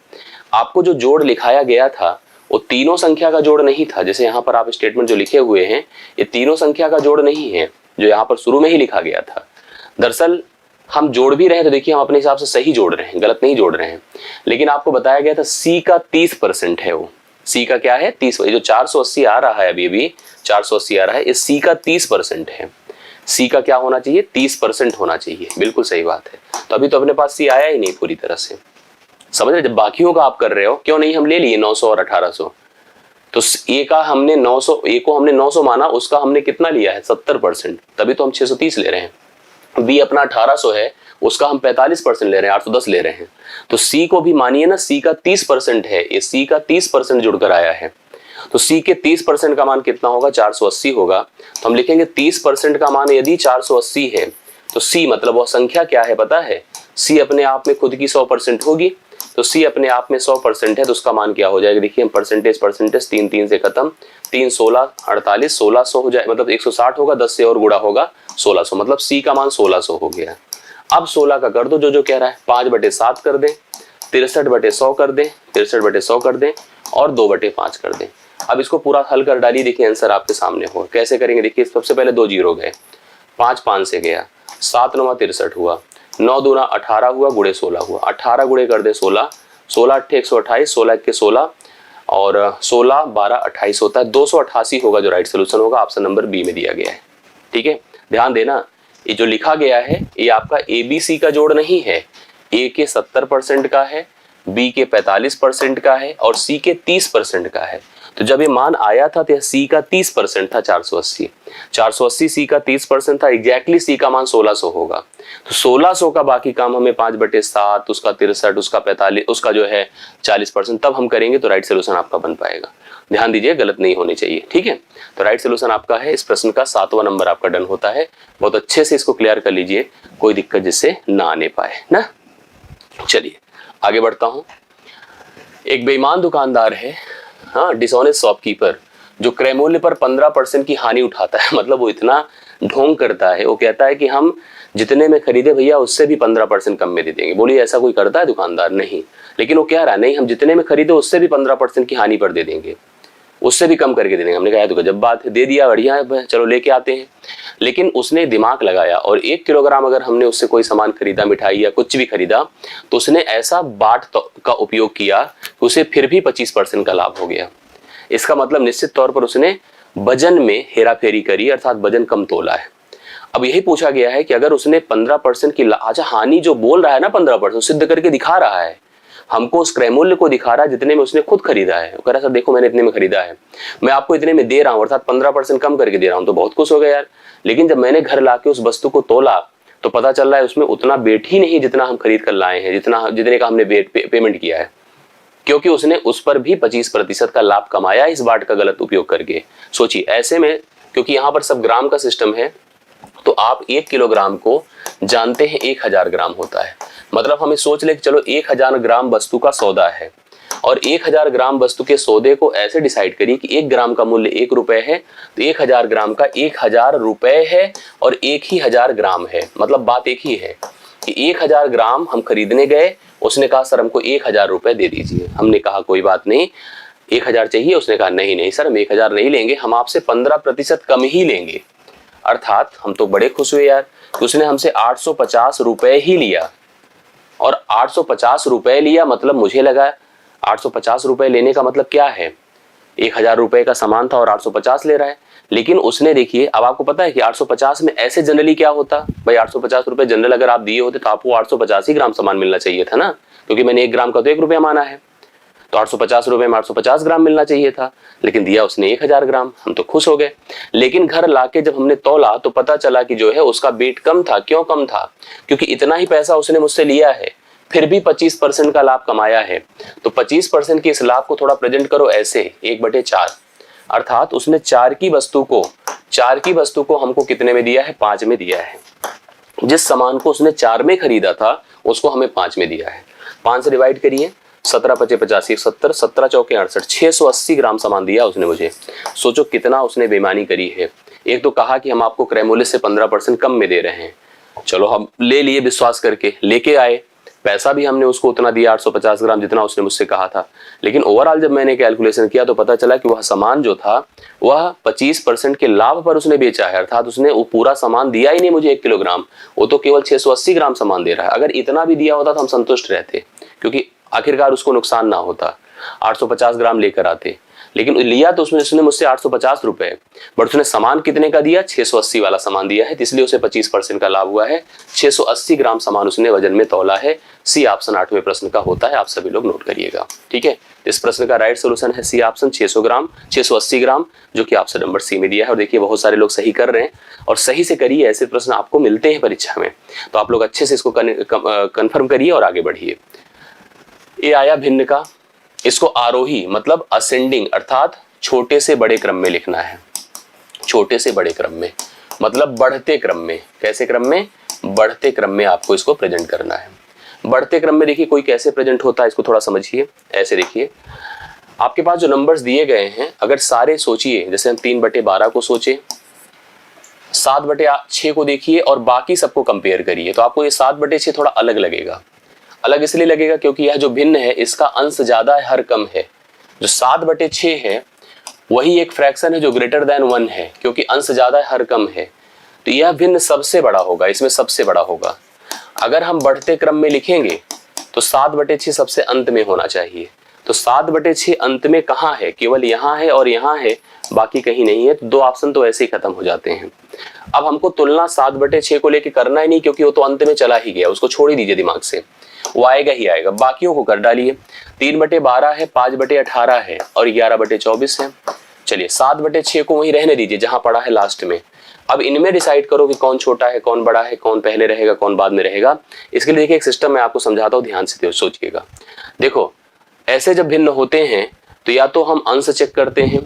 आपको जो जोड़ लिखाया गया था वो तीनों संख्या का जोड़ नहीं था। जैसे यहाँ पर आप स्टेटमेंट जो लिखे हुए हैं ये तीनों संख्या का जोड़ नहीं है जो यहाँ पर शुरू में ही लिखा गया था। दरअसल हम जोड़ भी रहे हैं तो देखिए हम अपने हिसाब से सही जोड़ रहे हैं, गलत नहीं जोड़ रहे हैं। लेकिन आपको बताया गया था C का 30% है, वो C का क्या है 30, जो 480 आ रहा है अभी 480 आ रहा है, इस C का 30% है। C का क्या होना चाहिए 30% होना चाहिए, बिल्कुल सही बात है। तो अभी तो अपने पास C आया ही नहीं पूरी तरह से, समझ रहे। जब बाकियों का आप कर रहे हो, क्यों नहीं हम ले लिए 900 और 1800, तो A का हमने 900, A को हमने 900 माना, उसका हमने कितना लिया है 70%, तभी तो हम 630 ले रहे हैं। B अपना 1800 है, उसका हम 45% ले रहे हैं, 810 ले रहे हैं। तो C को भी मानिए ना, C का 30% है, ये C का 30% जुड़कर आया है। तो C के 30% का मान कितना होगा 480 होगा। तो हम लिखेंगे 30% का मान यदि 480 है तो C मतलब वह संख्या क्या है पता है, C अपने आप में खुद की 100% होगी। तो C अपने आप में 100% है तो उसका मान क्या हो जाएगा, देखिए हम परसेंटेज 3 3 से खत्म, 3 16 48 1600 हो जाए, मतलब 160 होगा, 10 से और गुणा होगा 1600, मतलब C का मान 1600 हो गया। अब 16 का कर दो जो कह रहा है, 5/7 कर दें, 63/100 कर दें, 63/100 कर दें और 2/5 कर दें। अब इसको पूरा हल कर डालिए, देखिए आंसर आपके सामने हो। कैसे करेंगे, देखिए सबसे पहले 2 जीरो गए, 5 5 से गया, 7 9 63 हुआ, 9 दूना 18 हुआ, गुणे 16 हुआ, 18 गुणे कर दे 16, 16 8 128, 16 1 16 और 16 12 28 होता है, 288 होगा जो राइट सोल्यूशन होगा, ऑप्शन नंबर बी में दिया गया है। ठीक है, ध्यान देना ये जो लिखा गया है ये आपका ABC का जोड़ नहीं है, A के 70% का है, B के 45% का है और C के 30% का है। तो जब ये मान आया था तो C का 30% था 480, 480 C का 30% था, एग्जैक्टली C का मान 1600 होगा। तो 1600 का बाकी काम हमें 5/7, उसका 63, उसका 45, उसका जो है 40%, तब हम करेंगे तो राइट सोल्यूशन आपका बन पाएगा। ध्यान दीजिए गलत नहीं होनी चाहिए, ठीक है। तो राइट सोल्यूशन आपका है, इस प्रश्न का 7वां नंबर आपका डन होता है। बहुत अच्छे से इसको क्लियर कर लीजिए, कोई दिक्कत जिससे ना आने पाए ना। चलिए आगे बढ़ता हूं। एक बेईमान दुकानदार है, हाँ, डिसऑनेस्ट शॉपकीपर, जो क्रय मूल्य पर 15% की हानि उठाता है। मतलब वो इतना ढोंग करता है, वो कहता है कि हम जितने में खरीदे भैया उससे भी 15% कम में दे देंगे। बोलिए ऐसा कोई करता है दुकानदार? नहीं। लेकिन वो कह रहा है नहीं, हम जितने में खरीदे उससे भी 15% की हानि पर दे देंगे, उससे भी कम करके दे देंगे। हमने कहा तो गजब बात है, दे दिया, बढ़िया है, चलो लेके आते हैं। लेकिन उसने दिमाग लगाया और 1 किलोग्राम अगर हमने उससे कोई सामान खरीदा, मिठाई या कुछ भी खरीदा, तो उसने ऐसा बाट का उपयोग किया कि उसे फिर भी 25% का लाभ हो गया। इसका मतलब निश्चित तौर पर उसने वजन में हेराफेरी करी, अर्थात वजन कम तोला है। अब यही पूछा गया है कि अगर उसने 15% की अच्छा हानि जो बोल रहा है ना 15%, सिद्ध करके दिखा रहा है, हमको उस क्रय मूल्य को दिखा रहा है जितने में उसने खुद खरीदा है। वो कह रहा है सर देखो मैंने इतने में खरीदा है, मैं आपको इतने में दे रहा हूँ, अर्थात 15% कम करके दे रहा हूँ। तो बहुत खुश हो गया यार। लेकिन जब मैंने घर लाके उस वस्तु को तोला तो पता चल रहा है उसमें उतना वेट ही नहीं जितना हम खरीद कर लाए हैं, जितने का हमने पेमेंट किया है, क्योंकि उसने उस पर भी 25% का लाभ कमाया इस बाट का गलत उपयोग करके। सोचिए ऐसे में, क्योंकि यहाँ पर सब ग्राम का सिस्टम है, तो आप 1 किलोग्राम को जानते हैं 1000 ग्राम होता है। मतलब हमें सोच ले कि चलो 1000 ग्राम वस्तु का सौदा है और 1000 ग्राम वस्तु के सौदे को ऐसे डिसाइड करिए कि 1 ग्राम का मूल्य 1 रुपए है, तो 1000 ग्राम का 1000 रुपए है और 1000 ग्राम है। मतलब बात एक ही है कि 1000 ग्राम हम खरीदने गए, उसने कहा सर हमको 1000 रुपए दे दीजिए। हमने कहा कोई बात नहीं, 1000 चाहिए? उसने कहा नहीं नहीं सर हम 1000 नहीं लेंगे, हम आपसे 15% कम ही लेंगे। अर्थात हम तो बड़े खुश हुए यार, उसने हमसे 850 रुपए ही लिया। और 850 रुपए लिया मतलब मुझे लगा 850 रुपए लेने का मतलब क्या है, 1000 रुपए का सामान था और 850 ले रहा है। लेकिन उसने देखिए, अब आपको पता है कि 850 में ऐसे जनरली क्या होता भाई, 850 रुपए जनरल अगर आप दिए होते तो आपको 850 ही ग्राम सामान मिलना चाहिए था ना, क्योंकि मैंने 1 ग्राम का तो 1 रुपया माना है, तो 850 रुपए में 850 ग्राम मिलना चाहिए था। लेकिन दिया उसने 1000 ग्राम, हम तो खुश हो गए। लेकिन घर लाके जब हमने तौला तो पता चला कि जो है उसका वेट कम था। क्यों कम था? क्योंकि इतना ही पैसा उसने मुझसे लिया है, फिर भी 25% का लाभ कमाया है। तो 25% के इस लाभ को थोड़ा प्रेजेंट करो ऐसे 1/4, अर्थात उसने 4 की वस्तु को हमको कितने में दिया है, 5 में दिया है। जिस सामान को उसने 4 में खरीदा था उसको हमें 5 में दिया है। 5 से डिवाइड करिए, 17 × 5 = 70, 17 × 4 = 68, 680 ग्राम सामान दिया उसने मुझे। सोचो कितना उसने बेईमानी करी है। एक तो कहा कि हम आपको क्रय मूल्य से 15% कम में दे रहे हैं, चलो हम ले लिए विश्वास करके, लेके आए, पैसा भी हमने उसको उतना दिया 850 ग्राम जितना उसने मुझसे कहा था, लेकिन ओवरऑल जब मैंने कैलकुलेशन किया तो पता चला कि वह सामान जो था वह 25% के लाभ पर उसने बेचा है, अर्थात उसने वो पूरा सामान दिया ही नहीं मुझे 1 किलोग्राम, वो तो केवल 680 ग्राम सामान दे रहा है। अगर इतना भी दिया होता तो हम संतुष्ट रहते, क्योंकि आखिरकार उसको नुकसान ना होता, 850 ग्राम लेकर आते। लेकिन लिया तो उसने मुझसे 850 रुपए, बट उसने सामान कितने का दिया, 680 वाला सामान दिया है, इसलिए उसे 25% का लाभ हुआ है। 680 ग्राम सामान उसने वजन में तौला है। सी ऑप्शन 8वें प्रश्न का होता है, आप सभी लोग नोट करिएगा। ठीक है, इस प्रश्न का राइट सोल्यूशन है सी ऑप्शन 680 ग्राम, जो कि ऑप्शन नंबर सी में दिया है। और देखिए बहुत सारे लोग सही कर रहे हैं, और सही से करिए, ऐसे प्रश्न आपको मिलते हैं परीक्षा में, तो आप लोग अच्छे से इसको कन्फर्म करिए और आगे बढ़िए। ये आया भिन्न का, इसको आरोही मतलब असेंडिंग अर्थात छोटे से बड़े क्रम में लिखना है। छोटे से बड़े क्रम में मतलब बढ़ते क्रम में। कैसे क्रम में, बढ़ते क्रम में आपको इसको प्रेजेंट करना है। बढ़ते क्रम में देखिए कोई कैसे प्रेजेंट होता है, इसको थोड़ा समझिए। ऐसे देखिए, आपके पास जो नंबर्स दिए गए हैं, अगर सारे सोचिए, जैसे हम 3/12 को सोचे, 7/6 को देखिए और बाकी सबको कंपेयर करिए, तो आपको ये 7/6 थोड़ा अलग लगेगा। अलग इसलिए लगेगा क्योंकि यह जो भिन्न है इसका अंश ज्यादा है, हर कम है। जो 7/6 है वही एक फ्रैक्शन है जो ग्रेटर देन 1 है, क्योंकि अंश ज्यादा है, हर कम है, तो यह भिन्न सबसे बड़ा होगा, इसमें सबसे बड़ा होगा। अगर हम बढ़ते क्रम में लिखेंगे तो 7/6 सबसे अंत में होना चाहिए। तो 7/6 अंत में कहाँ है, केवल यहाँ है और यहाँ है, बाकी कहीं नहीं है। तो 2 ऑप्शन तो ऐसे ही खत्म हो जाते हैं। अब हमको तुलना 7/6 को लेके करना ही नहीं, क्योंकि वो तो अंत में चला ही गया, उसको छोड़ ही दीजिए दिमाग से, वो आएगा ही आएगा। बाकियों को कर डालिए। 3/12 है, 5/18 है और 11/24 है। चलिए 7/6 को वहीं रहने दीजिए जहां पड़ा है लास्ट में। अब इनमें डिसाइड करो कि कौन छोटा है, कौन बड़ा है, कौन पहले रहेगा, कौन बाद में रहेगा। इसके लिए देखिए एक सिस्टम मैं आपको समझाता हूँ, ध्यान से सोचिएगा। देखो ऐसे जब भिन्न होते हैं तो या तो हम अंश चेक करते हैं,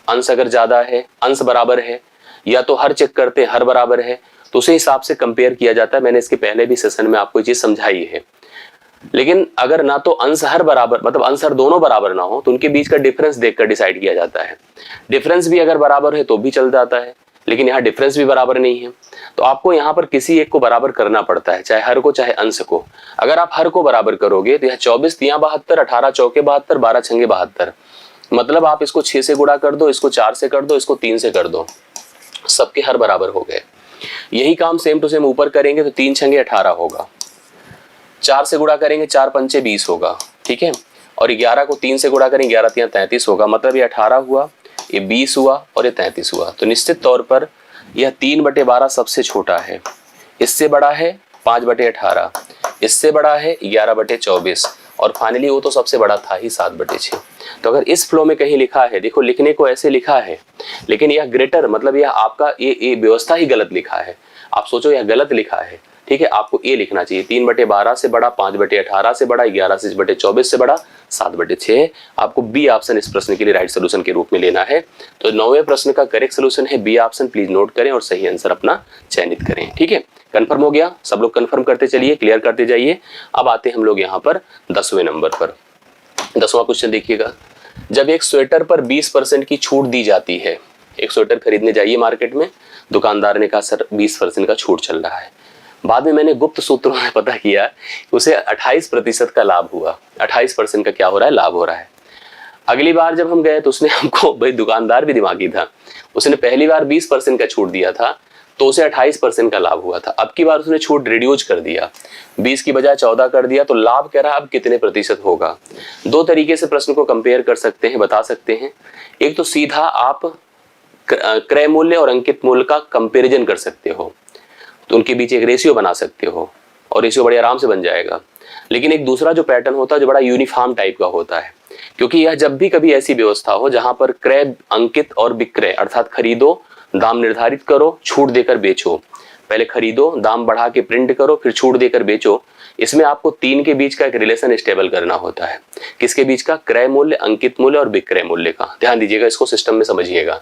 अंश अगर ज्यादा है, अंश बराबर है, या तो हर चेक करते हैं, हर बराबर है, तो उसी हिसाब से कंपेयर किया जाता है। मैंने इसके पहले भी सेशन में आपको ये चीज समझाई है। लेकिन अगर ना तो अंश हर बराबर, मतलब अंश हर दोनों बराबर ना हो, तो उनके बीच का डिफरेंस देखकर डिसाइड किया जाता है। डिफरेंस भी अगर बराबर है तो भी चल जाता है, लेकिन यहाँ डिफरेंस भी बराबर नहीं है, तो आपको यहाँ पर किसी एक को बराबर करना पड़ता है, चाहे हर को चाहे अंश को। अगर आप हर को बराबर करोगे तो यह 24 तियां 72, 18 चौके 72, 12 छंगे 72, मतलब आप इसको 6 से गुणा कर दो, इसको 4 से कर दो, इसको 3 से कर दो, सबके हर बराबर हो गए। यही काम सेम टू सेम ऊपर करेंगे तो 3 छंगे 18 होगा, 4 से गुणा करेंगे 4 पंचे 20 होगा, ठीक है। और 11 को 3 से गुणा करेंगे 11 तियां 33 होगा, मतलब ये 18 हुआ, ये 20 हुआ और ये 33 हुआ। तो निश्चित तौर पर यह 3/12 सबसे छोटा है, इससे बड़ा है 5/18, इससे बड़ा है 11/24 और फाइनली वो तो सबसे बड़ा था ही 7/6। तो अगर इस फ्लो में कहीं लिखा है, देखो लिखने को ऐसे लिखा है, लेकिन यह ग्रेटर मतलब यह आपका ये व्यवस्था ही गलत लिखा है। आप सोचो यह गलत लिखा है, ठीक है। आपको ये लिखना चाहिए 3/12 से बड़ा, 5/18 से बड़ा, 11/24 से बड़ा, 7/6। आपको बी ऑप्शन इस प्रश्न के लिए राइट सोल्यूशन के रूप में लेना है। तो 9वें प्रश्न का करेक्ट सोल्यूशन है बी ऑप्शन। प्लीज नोट करें और सही आंसर अपना चयनित करें, ठीक है। कंफर्म हो गया, सब लोग कंफर्म करते चलिए, क्लियर करते जाइए। अब आते हैं हम लोग यहाँ पर 10वें नंबर पर। 10वां क्वेश्चन देखिएगा। जब एक स्वेटर पर 20% की छूट दी जाती है, एक स्वेटर खरीदने जाइए मार्केट में, दुकानदार ने कहा सर 20% का छूट चल रहा है। बाद में मैंने गुप्त सूत्रों में पता किया उसे 28% का लाभ हुआ। 28% का क्या हो रहा है, लाभ हो रहा है। अगली बार जब हम गए तो उसने हमको, भाई दुकानदार भी दिमागी था, उसने पहली बार 20% का छूट दिया था तो उसे 28% का लाभ हुआ था। अब की बार उसने छूट रिड्यूस कर दिया, 20 की बजाय 14 कर दिया, तो लाभ कह रहा है अब कितने प्रतिशत होगा। 2 तरीके से प्रश्न को कंपेयर कर सकते हैं, बता सकते हैं। एक तो सीधा आप क्रय मूल्य और अंकित मूल्य का कंपेरिजन कर सकते हो, तो उनके बीच एक रेशियो बना सकते हो और रेशियो बड़े आराम से बन जाएगा। लेकिन एक दूसरा जो पैटर्न होता है जो बड़ा यूनिफॉर्म टाइप का होता है, क्योंकि यह जब भी कभी ऐसी व्यवस्था हो जहां पर क्रय, अंकित और विक्रय अर्थात खरीदो, दाम निर्धारित करो, छूट देकर बेचो, पहले खरीदो, दाम बढ़ा के प्रिंट करो, फिर छूट देकर बेचो, इसमें आपको 3 के बीच का एक रिलेशन स्टेबल करना होता है। किसके बीच का, क्रय मूल्य, अंकित मूल्य और विक्रय मूल्य का। ध्यान दीजिएगा, इसको सिस्टम में समझिएगा।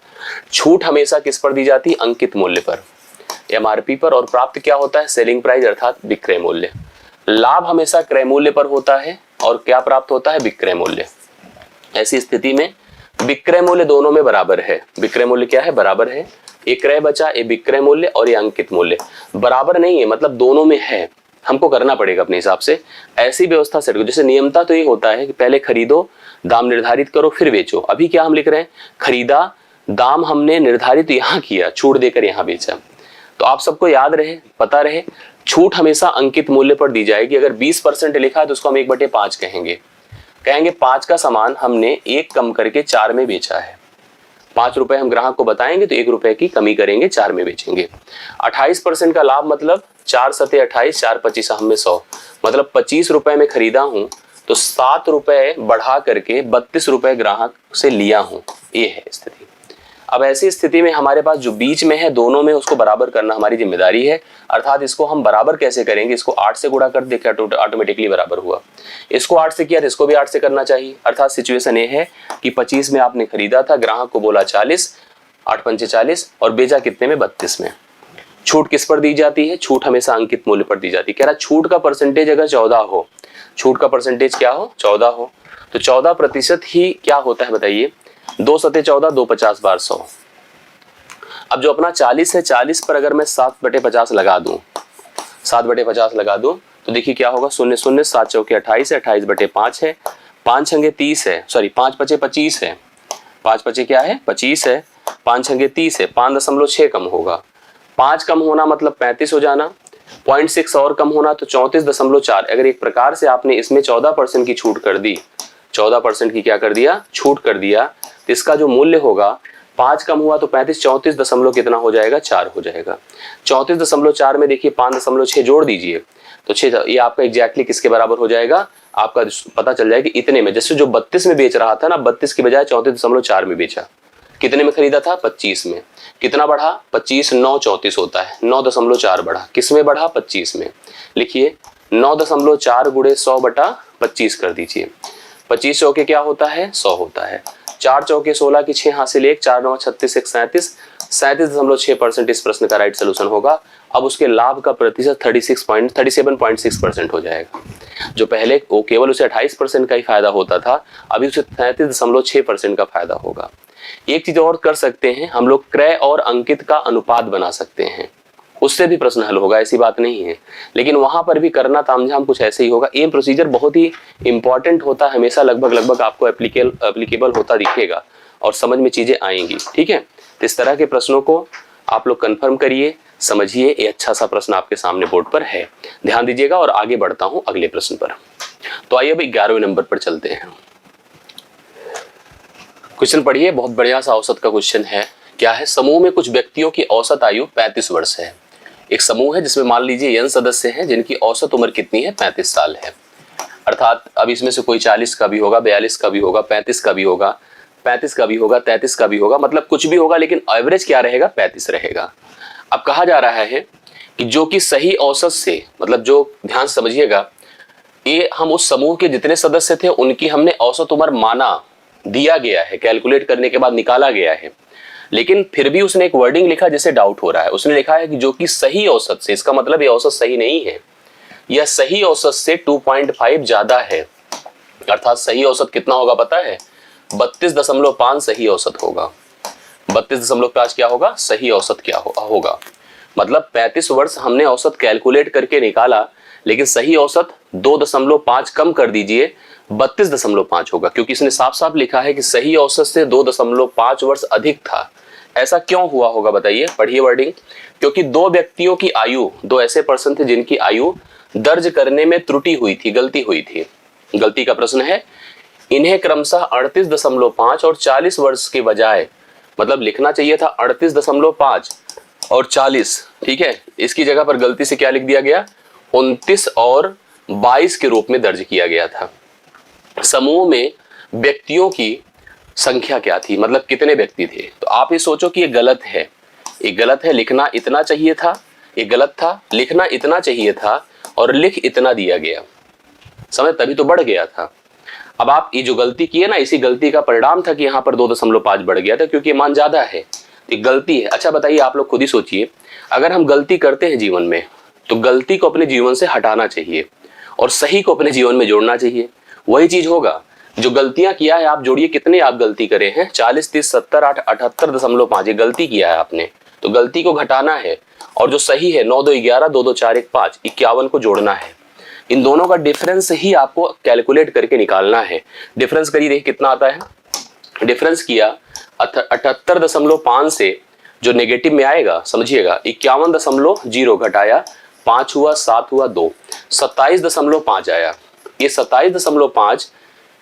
छूट हमेशा किस पर दी जाती है, अंकित मूल्य पर, एमआरपी पर, और प्राप्त क्या होता है, सेलिंग प्राइस अर्थात विक्रय मूल्य। लाभ हमेशा क्रय मूल्य पर होता है और क्या प्राप्त होता है, विक्रय मूल्य। ऐसी स्थिति में विक्रय मूल्य दोनों में बराबर है। विक्रय मूल्य क्या है, बराबर है। एक क्रय बचा, एक विक्रय मूल्य और ये अंकित मूल्य बराबर नहीं है, मतलब दोनों में है। हमको करना पड़ेगा अपने हिसाब से ऐसी व्यवस्था सेट करो। जैसे नियमता तो ये होता है कि पहले खरीदो, दाम निर्धारित करो, फिर बेचो। अभी क्या हम लिख रहे हैं, खरीदा, दाम हमने निर्धारित यहाँ किया, छूट देकर यहाँ बेचा। तो आप सबको याद रहे, पता रहे, छूट हमेशा अंकित मूल्य पर दी जाएगी। अगर 20% लिखा है तो उसको हम 1/5 कहेंगे। 5 का सामान हमने 1 कम करके 4 में बेचा है। 5 रुपए हम ग्राहक को बताएंगे तो 1 रुपए की कमी करेंगे, 4 में बेचेंगे। 28% का लाभ मतलब 4 सते 28, 4 25 हम में 100, मतलब 25 रुपए में खरीदा हूं तो 7 रुपए बढ़ा करके 32 रुपए ग्राहक से लिया हूं। ये है स्थिति। अब ऐसी स्थिति में हमारे पास जो बीच में है, दोनों में उसको बराबर करना हमारी जिम्मेदारी है। अर्थात इसको हम बराबर कैसे करेंगे, इसको 8 से गुणा कर दें, ऑटोमेटिकली बराबर हुआ। इसको 8 से किया तो इसको भी 8 से करना चाहिए। अर्थात सिचुएशन ये है कि 25 में आपने खरीदा था, ग्राहक को बोला 40, 8 पंचे 40 और बेचा कितने में, 32 में। छूट किस पर दी जाती है, छूट हमेशा अंकित मूल्य पर दी जाती है। कह रहा छूट का परसेंटेज अगर 14 हो, छूट का परसेंटेज क्या हो, 14 हो, तो 14% ही क्या होता है बताइए, 2 सते 14, 2 50 बार 100। अब जो अपना 40 है, 40 पर अगर मैं 7/50 लगा दूं, 7/50 लगा दूं तो देखिए क्या होगा, 0 0, 7 चौके 28 है, 28/5 है, 5 छंगे 30 है, सॉरी 5 पचे 25 है, 5 पचे क्या है, 25 है, 5 छंगे 30 है, 5.6 कम होगा। 5 कम होना मतलब 35 हो जाना, 0.6 और कम होना तो 34.4। अगर एक प्रकार से आपने इसमें 14% की छूट कर दी, 14% की क्या कर दिया, छूट कर दिया, तो इसका जो मूल्य होगा, 5 कम हुआ तो 35, 34 दशमलव कितना हो जाएगा, 4 हो जाएगा। 34.4 में देखिए 5.6 जोड़ दीजिए तो 6, ये आपका एग्जैक्टली किसके बराबर हो जाएगा, आपका पता चल जाएगा इतने में। जैसे जो 32 में बेच रहा था ना, 32 की बजाय 34.4 में बेचा। कितने में खरीदा था, 25 में। कितना बढ़ा, 25, 9 34 होता है, 9.4 बढ़ा। किस में बढ़ा, 25 में। लिखिए 9.4 गुणे 100/25 कर दीजिए। 25 चौके क्या होता है, 100 होता है। 4 चौके 16 की 6 हासिल 1, 4 9 36, 1 37, 37.6% इस प्रश्न का राइट सोल्यूशन होगा। अब उसके लाभ का प्रतिशत 37.6% हो जाएगा। जो पहले वो केवल उसे 28% का ही फायदा होता था, अभी उसे 37.6% का फायदा होगा। एक चीज और कर सकते हैं हम लोग, क्रय और अंकित का अनुपात बना सकते हैं, उससे भी प्रश्न हल होगा, ऐसी बात नहीं है। लेकिन वहां पर भी करना तामझाम कुछ ऐसे ही होगा। ये प्रोसीजर बहुत ही इंपॉर्टेंट होता है, हमेशा लगभग आपको एप्लीकेबल होता दिखेगा और समझ में चीजें आएंगी। ठीक है, तो इस तरह के प्रश्नों को आप लोग कंफर्म करिए, समझिए। ये अच्छा सा प्रश्न आपके सामने बोर्ड पर है, ध्यान दीजिएगा। और आगे बढ़ता हूं अगले प्रश्न पर। तो आइए अब 11वें नंबर पर चलते हैं। क्वेश्चन पढ़िए, बहुत बढ़िया सा औसत का क्वेश्चन है। क्या है, समूह में कुछ व्यक्तियों की औसत आयु 35 वर्ष है। एक समूह है जिसमें मान लीजिए n सदस्य हैं जिनकी औसत उम्र कितनी है, 35 साल है। अर्थात अब इसमें से कोई 40 का भी होगा, 42 का भी होगा, 35 का भी होगा, 35 का भी होगा, 33 का भी होगा, मतलब कुछ भी होगा, लेकिन एवरेज क्या रहेगा, 35 रहेगा। अब कहा जा रहा है कि जो कि सही औसत से, मतलब जो, ध्यान समझिएगा, ये हम उस समूह के जितने सदस्य थे उनकी हमने औसत उम्र माना, दिया गया है, कैलकुलेट करने के बाद निकाला गया है। लेकिन फिर भी उसने एक वर्डिंग लिखा जिससे डाउट हो रहा है। उसने लिखा है कि जो कि सही औसत से, इसका मतलब ये औसत सही नहीं है, यह सही औसत से 2.5 ज्यादा है। अर्थात सही औसत कितना होगा पता है, 32.5 सही औसत होगा। 32.5 क्या होगा, सही औसत क्या होगा। मतलब 35 वर्ष हमने औसत कैलकुलेट करके निकाला, लेकिन सही औसत 2.5 कम कर दीजिए, 32.5 होगा। क्योंकि इसने साफ साफ लिखा है कि सही औसत से 2.5 वर्ष अधिक था। ऐसा क्यों हुआ होगा बताइए, पढ़िए वर्डिंग। क्योंकि दो व्यक्तियों की आयु, दो ऐसे पर्सन थे जिनकी आयु दर्ज करने में त्रुटि हुई थी, गलती हुई थी। गलती का प्रश्न है। इन्हें क्रमशः 38.5 और 40 वर्ष के बजाय, मतलब लिखना चाहिए था 38.5 और 40, ठीक है, इसकी जगह पर गलती से क्या लिख दिया गया, 29 और 22 के रूप में दर्ज किया गया था। समूह में व्यक्तियों की संख्या क्या थी, मतलब कितने व्यक्ति थे। तो आप ये सोचो कि ये गलत है, ये गलत है, लिखना इतना चाहिए था, ये गलत था, लिखना इतना चाहिए था और लिख इतना दिया गया, समझ, तभी तो बढ़ गया था। अब आप ये जो गलती की है ना, इसी गलती का परिणाम था कि यहाँ पर 2.5 बढ़ गया था, क्योंकि मान ज्यादा है, ये गलती है। अच्छा बताइए, आप लोग खुद ही सोचिए, अगर हम गलती करते हैं जीवन में तो गलती को अपने जीवन से हटाना चाहिए और सही को अपने जीवन में जोड़ना चाहिए, वही चीज होगा। जो गलतियां किया है आप जोड़िए, कितने आप गलती करे हैं, 40, 30, 70, 8, 78.5, ये गलती किया है आपने, तो गलती को घटाना है और जो सही है 9 2 11, 2 2 4 1 5, 51 को जोड़ना है। इन दोनों का डिफरेंस ही आपको कैलकुलेट करके निकालना है। डिफरेंस करिए, देखिए कितना आता है। डिफरेंस किया 78.5 से जो नेगेटिव में आएगा, समझिएगा 51.0 घटाया 5 हुआ, 7 हुआ 2, 27.5 आया। ये 27.5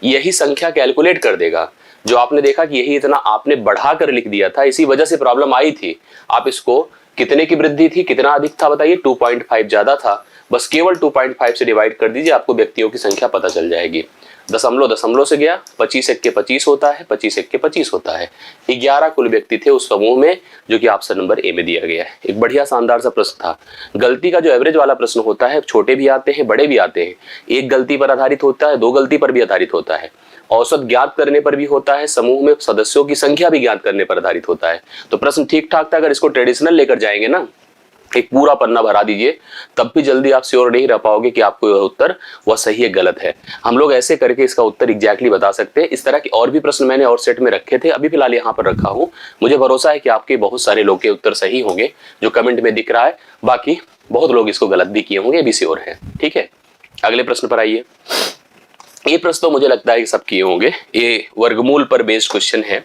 यही संख्या कैलकुलेट कर देगा। जो आपने देखा कि यही इतना आपने बढ़ा कर लिख दिया था, इसी वजह से प्रॉब्लम आई थी। आप इसको कितने की वृद्धि थी, कितना अधिक था बताइए, 2.5 ज्यादा था। बस केवल 2.5 से डिवाइड कर दीजिए, आपको व्यक्तियों की संख्या पता चल जाएगी। दशमलव दशमलव से गया, 25 एक के 25 होता है, 25 एक के 25 होता है। 11 कुल व्यक्ति थे उस समूह में, जो कि ऑप्शन नंबर ए में दिया गया है। एक बढ़िया शानदार सा प्रश्न था। गलती का जो एवरेज वाला प्रश्न होता है, छोटे भी आते हैं बड़े भी आते हैं। एक गलती पर आधारित होता है, 2 गलती पर भी आधारित होता है, औसत ज्ञात करने पर भी होता है, समूह में सदस्यों की संख्या भी ज्ञात करने पर आधारित होता है। तो प्रश्न ठीक ठाक था। अगर इसको ट्रेडिशनल लेकर जाएंगे ना, एक पूरा पन्ना भरा दीजिए, तब भी जल्दी आप श्योर नहीं रह पाओगे कि आपको यह उत्तर वह सही है गलत है। हम लोग ऐसे करके इसका उत्तर एग्जैक्टली बता सकते हैं। इस तरह के और भी प्रश्न मैंने और सेट में रखे थे, अभी फिलहाल यहाँ पर रखा हूँ। मुझे भरोसा है कि आपके बहुत सारे लोग के उत्तर सही होंगे, जो कमेंट में दिख रहा है। बाकी बहुत लोग इसको गलत भी किए होंगे, भी श्योर है। ठीक है, अगले प्रश्न पर आइए। ये प्रश्न तो मुझे लगता है कि सब किए होंगे। ये वर्गमूल पर बेस्ड क्वेश्चन है।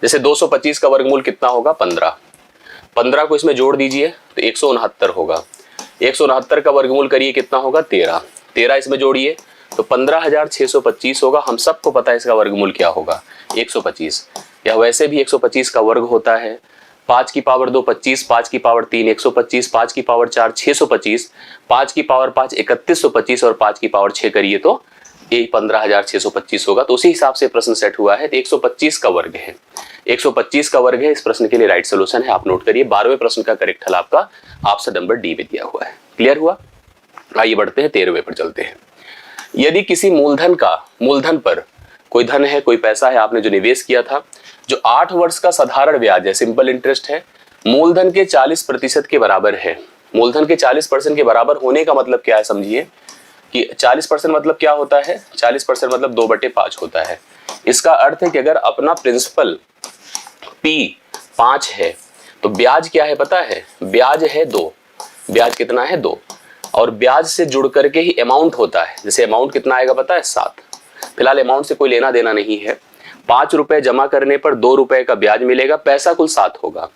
जैसे 225 का वर्गमूल कितना होगा, 15। 15 को इसमें जोड़ दीजिए तो 169 होगा। 169 का वर्गमूल करिए, कितना होगा, 13। 13 इसमें जोड़िए तो 15,625 होगा। हम सबको पता है इसका वर्गमूल क्या होगा, 125। या वैसे भी 125 का वर्ग होता है 5 की पावर 2 25, 5 की पावर 3 125, 5 की पावर 4 625, 5 की पावर 5 3125 और 5 की पावर 6 करिए तो ये 15,625 होगा। तो उसी हिसाब से प्रश्न सेट हुआ है। तो 125 का वर्ग है, 125 का वर्ग है। इस प्रश्न के लिए राइट सोल्यूशन है, आप नोट करिए। 12वें प्रश्न का करेक्ट हल आपका ऑप्शन नंबर डी में दिया हुआ है। क्लियर हुआ? आइए बढ़ते हैं, 13वें पर चलते हैं। यदि किसी मूलधन पर कोई धन है, कोई पैसा है, आपने जो निवेश किया था, जो 8 वर्ष का साधारण ब्याज है, सिंपल इंटरेस्ट है, मूलधन के 40% के बराबर है। मूलधन के 40% के बराबर होने का मतलब क्या है, समझिए कि 40% मतलब क्या होता है, 40% मतलब 2/5 होता है। इसका अर्थ है कि अगर अपना प्रिंसिपल P 5 है तो ब्याज क्या है पता है, ब्याज है 2। ब्याज कितना है, 2। और ब्याज से जुड़ करके ही अमाउंट होता है। जैसे अमाउंट कितना आएगा पता है, 7। फिलहाल अमाउंट से कोई लेना देना नहीं है। 5 रुपए जमा करने पर 2 रुपए का ब्याज मिलेगा, पैसा कुल 7 होगा।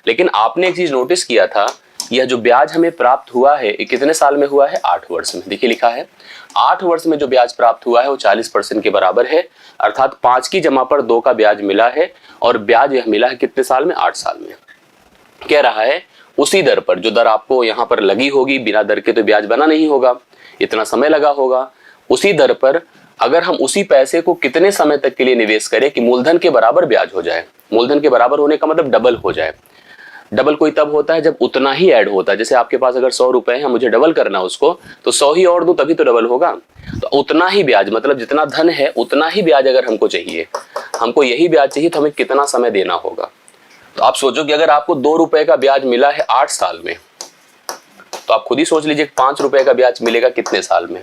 लेकिन आपने एक चीज नोटिस किया था, यह जो ब्याज हमें प्राप्त हुआ है ये कितने साल में हुआ है, 8 वर्ष में। देखिए लिखा है 8 वर्ष में जो ब्याज प्राप्त हुआ है वो 40% के बराबर है। अर्थात 5 की जमा पर 2 का ब्याज मिला है, और ब्याज यह मिला है कितने साल में, 8 साल में। कह रहा है उसी दर पर, जो दर आपको यहाँ पर लगी होगी, बिना दर के तो ब्याज बना नहीं होगा, इतना समय लगा होगा। उसी दर पर अगर हम उसी पैसे को कितने समय तक के लिए निवेश करें कि मूलधन के बराबर ब्याज हो जाए। मूलधन के बराबर होने का मतलब डबल हो जाए। डबल कोई तब होता है जब उतना ही ऐड होता है। जैसे आपके पास अगर 100 रुपए है, मुझे डबल करना उसको, तो 100 ही और दूं तभी तो डबल होगा। तो उतना ही ब्याज, मतलब जितना धन है उतना ही ब्याज अगर हमको चाहिए, हमको यही ब्याज चाहिए, तो हमें कितना समय देना होगा। तो आप सोचो कि अगर आपको 2 रुपए का ब्याज मिला है 8 साल में, तो आप खुद ही सोच लीजिए 5 रुपए का ब्याज मिलेगा कितने साल में।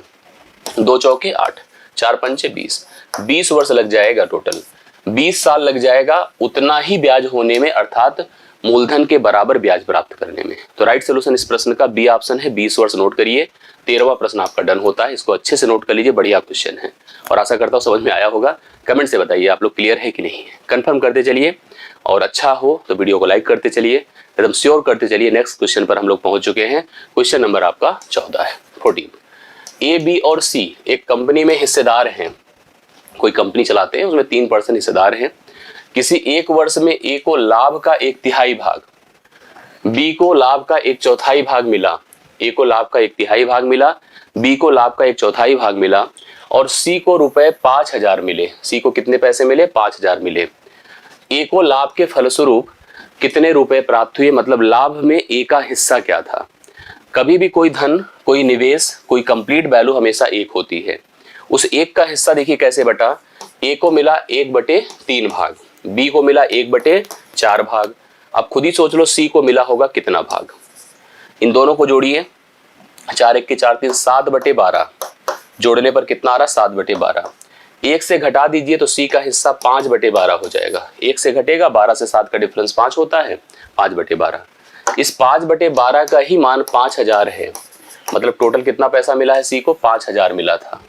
2 चौके 8, 4 पंचे 20 वर्ष लग जाएगा टोटल। 20 साल लग जाएगा उतना ही ब्याज होने में, अर्थात मूलधन के बराबर ब्याज प्राप्त करने में। तो राइट सोल्यूशन इस प्रश्न का बी ऑप्शन है, 20 वर्ष नोट करिए। 13वां प्रश्न आपका डन होता है। इसको अच्छे से नोट कर लीजिए, बढ़िया क्वेश्चन है और आशा करता हूं समझ में आया होगा। कमेंट से बताइए आप लोग क्लियर है कि नहीं है, कंफर्म करते चलिए, और अच्छा हो तो वीडियो को लाइक करते चलिए, एकदम श्योर करते चलिए। नेक्स्ट क्वेश्चन पर हम लोग पहुंच चुके हैं। क्वेश्चन नंबर आपका 14 ए, बी और सी एक कंपनी में हिस्सेदार हैं। कोई कंपनी चलाते हैं, उसमें 3% हिस्सेदार हैं। किसी एक वर्ष में ए को लाभ का 1/3 भाग, बी को लाभ का 1/4 भाग मिला। ए को लाभ का 1/3 भाग मिला, बी को लाभ का 1/4 भाग मिला, और सी को रुपए 5000 मिले। सी को कितने पैसे मिले, 5000 मिले। ए को लाभ के फलस्वरूप कितने रुपए प्राप्त हुए, मतलब लाभ में ए का हिस्सा क्या था। कभी भी कोई धन, कोई निवेश, कोई कंप्लीट वैल्यू हमेशा 1 होती है। उस 1 का हिस्सा देखिए कैसे बटा। ए को मिला 1/3 भाग, बी को मिला 1/4 भाग। अब खुद ही सोच लो सी को मिला होगा कितना भाग। इन दोनों को जोड़िए, 4 1 के 4 3, 7/12। जोड़ने पर कितना आ रहा, 7/12। 1 से घटा दीजिए तो सी का हिस्सा 5/12 हो जाएगा। 1 से घटेगा, 12 से 7 का डिफरेंस 5 होता है, 5/12। इस 5/12 का ही मान 5000 है, मतलब टोटल कितना पैसा मिला है सी को, 5000 मिला था।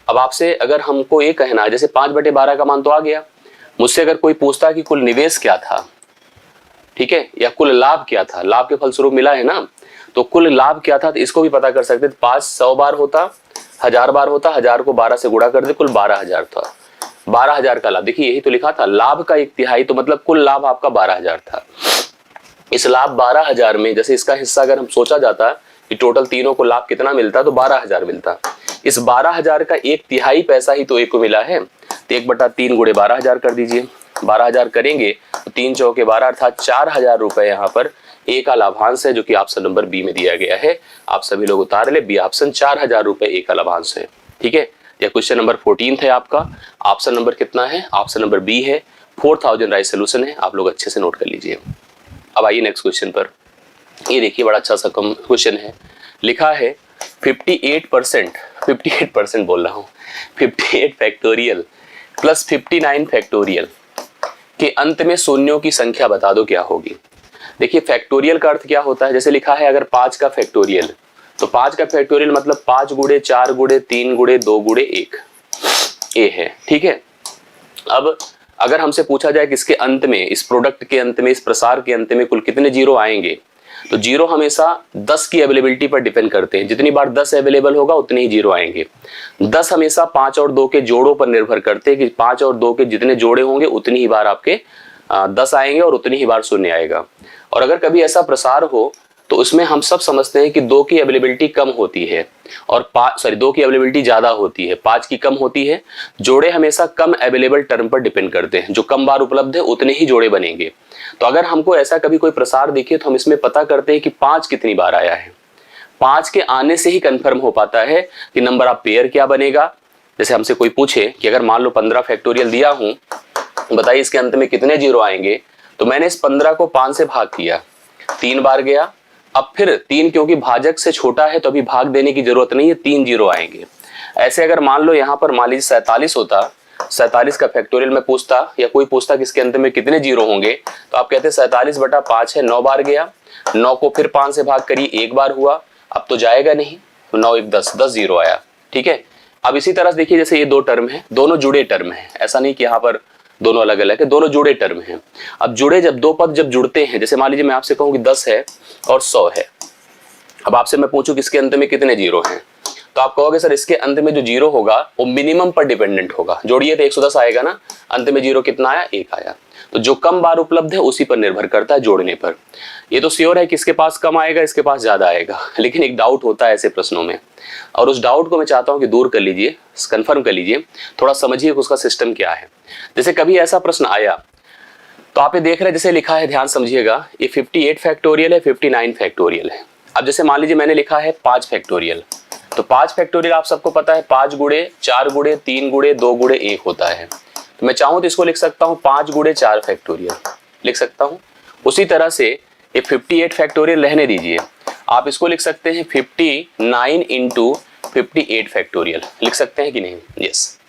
अब आपसे अगर हमको ये कहना है, जैसे 5/12 का मान तो आ गया, मुझसे अगर कोई पूछता कि कुल निवेश क्या था, ठीक है, या कुल लाभ क्या था, लाभ के फलस्वरूप मिला है ना, तो कुल लाभ क्या था, तो इसको भी पता कर सकते थे। 500 बार होता, 1000 बार होता, 1000 को 12 से गुणा कर दे, कुल 12000 था। 12000 का लाभ, देखिए यही तो लिखा था, लाभ का 1/3, तो मतलब कुल लाभ आपका 12000 था। इस लाभ 12000 में जैसे इसका हिस्सा अगर हम सोचा जाता कि टोटल तीनों को लाभ कितना मिलता, तो 12000 मिलता। इस 12000 का 1/3 पैसा ही तो एक को मिला है, तो 1/3 गुणे 12000 कर दीजिए। 12000 करेंगे तो 3 चौके 12 अर्थात 4000 रुपए यहाँ पर ए का लाभांश है, जो कि ऑप्शन नंबर बी में दिया गया है। आप सभी लोग उतार ले, बी ऑप्शन 4000 रुपए ए का लाभांश है। ठीक है, यह क्वेश्चन नंबर 14 है आपका। ऑप्शन नंबर कितना है, ऑप्शन नंबर बी है। 4000 राइट सोल्यूशन है, आप लोग अच्छे से नोट कर लीजिए। अब आइए नेक्स्ट क्वेश्चन पर। ये देखिए बड़ा अच्छा सा कम क्वेश्चन है, लिखा है 58% बोल रहा हूँ, 58 फैक्टोरियल प्लस 59 फैक्टोरियल के अंत में शून्यों की संख्या बता दो क्या होगी। देखिए फैक्टोरियल का अर्थ क्या होता है, जैसे लिखा है अगर 5 का फैक्टोरियल, तो 5 का फैक्टोरियल मतलब 5 गुणे 4 गुणे 3 गुणे 2 गुणे 1 ये है। ठीक है, अब अगर हमसे पूछा जाए कि इसके अंत में, इस प्रोडक्ट के अंत में, इस प्रसार के अंत में कुल कितने जीरो आएंगे, तो जीरो हमेशा 10 की अवेलेबिलिटी पर डिपेंड करते हैं। जितनी बार 10 अवेलेबल होगा उतने ही जीरो आएंगे। 10 हमेशा 5 और 2 के जोड़ों पर निर्भर करते हैं कि 5 और 2 के जितने जोड़े होंगे उतनी ही बार आपके 10 आएंगे और उतनी ही बार शून्य आएगा। और अगर कभी ऐसा प्रसार हो तो उसमें हम सब समझते हैं कि 2 की अवेलेबिलिटी कम होती है और 2 की अवेलेबिलिटी ज्यादा होती है, 5 की कम होती है। जोड़े हमेशा कम अवेलेबल टर्म पर डिपेंड करते हैं, जो कम बार उपलब्ध है उतने ही जोड़े बनेंगे। तो अगर हमको ऐसा कभी कोई प्रसार दिखे तो हम इसमें पता करते हैं कि 5 कितनी बार आया है। 5 के आने से ही कंफर्म हो पाता है कि नंबर ऑफ पेयर क्या बनेगा। जैसे हमसे कोई पूछे कि अगर मान लो 15 फैक्टोरियल दिया हूं, बताइए इसके अंत में कितने जीरो आएंगे, तो मैंने इस 15 को 5 से भाग किया, 3 बार गया। अब फिर 3 क्योंकि भाजक से छोटा है तो अभी भाग देने की जरूरत नहीं है, 3 जीरो आएंगे। ऐसे अगर मान लो यहाँ पर मान लीजिए 47 होता, 47 का फैक्टोरियल में पूछता या कोई पूछता कि इसके अंत में कितने जीरो होंगे, तो आप कहते 47/5 है, 9 बार गया, 9 को फिर 5 से भाग करिए, 1 बार हुआ, अब तो जाएगा नहीं, तो 9 1 10 10 जीरो आया। ठीक है, अब इसी तरह देखिए जैसे ये 2 टर्म है, दोनों जुड़े टर्म है, ऐसा नहीं कि यहाँ पर दोनों अलग अलग है, दोनों जुड़े टर्म हैं। अब जुड़े जब 2 पद जब जुड़ते हैं, जैसे मान लीजिए मैं आपसे कहूं कि 10 है और 100 है, अब आपसे मैं पूछूं कि इसके अंत में कितने जीरो हैं, तो आप कहोगे सर इसके अंत में जो जीरो होगा वो मिनिमम पर डिपेंडेंट होगा। जोड़िए तो 110 आएगा ना, अंत में जीरो कितना आया, 1 आया। तो जो कम बार उपलब्ध है उसी पर निर्भर करता है जोड़ने पर। ये तो श्योर है कि इसके पास कम आएगा, इसके पास ज्यादा आएगा, लेकिन एक डाउट होता है ऐसे प्रश्नों में, और उस डाउट को मैं चाहता हूं कि दूर कर लीजिए, कंफर्म कर लीजिए, थोड़ा समझिए कि उसका सिस्टम क्या है। जैसे कभी ऐसा प्रश्न आया तो आप ये देख रहे हैं, जैसे लिखा है, ध्यान समझिएगा, ये 58 फैक्टोरियल है, 59 फैक्टोरियल है। अब जैसे मान लीजिए मैंने लिखा है 5 फैक्टोरियल, तो 5 फैक्टोरियल आप सबको पता है 5 गुणे 4 गुणे 3 गुणे 2 गुणे 1 होता है। तो मैं चाहूं तो इसको लिख सकता हूं 5 गुणे 4 फैक्टोरियल लिख सकता हूं। उसी तरह से ये 58 फैक्टोरियल रहने दीजिए, आप इसको लिख सकते हैं 59 इंटू 58 फैक्टोरियल लिख सकते हैं कि नहीं, यस।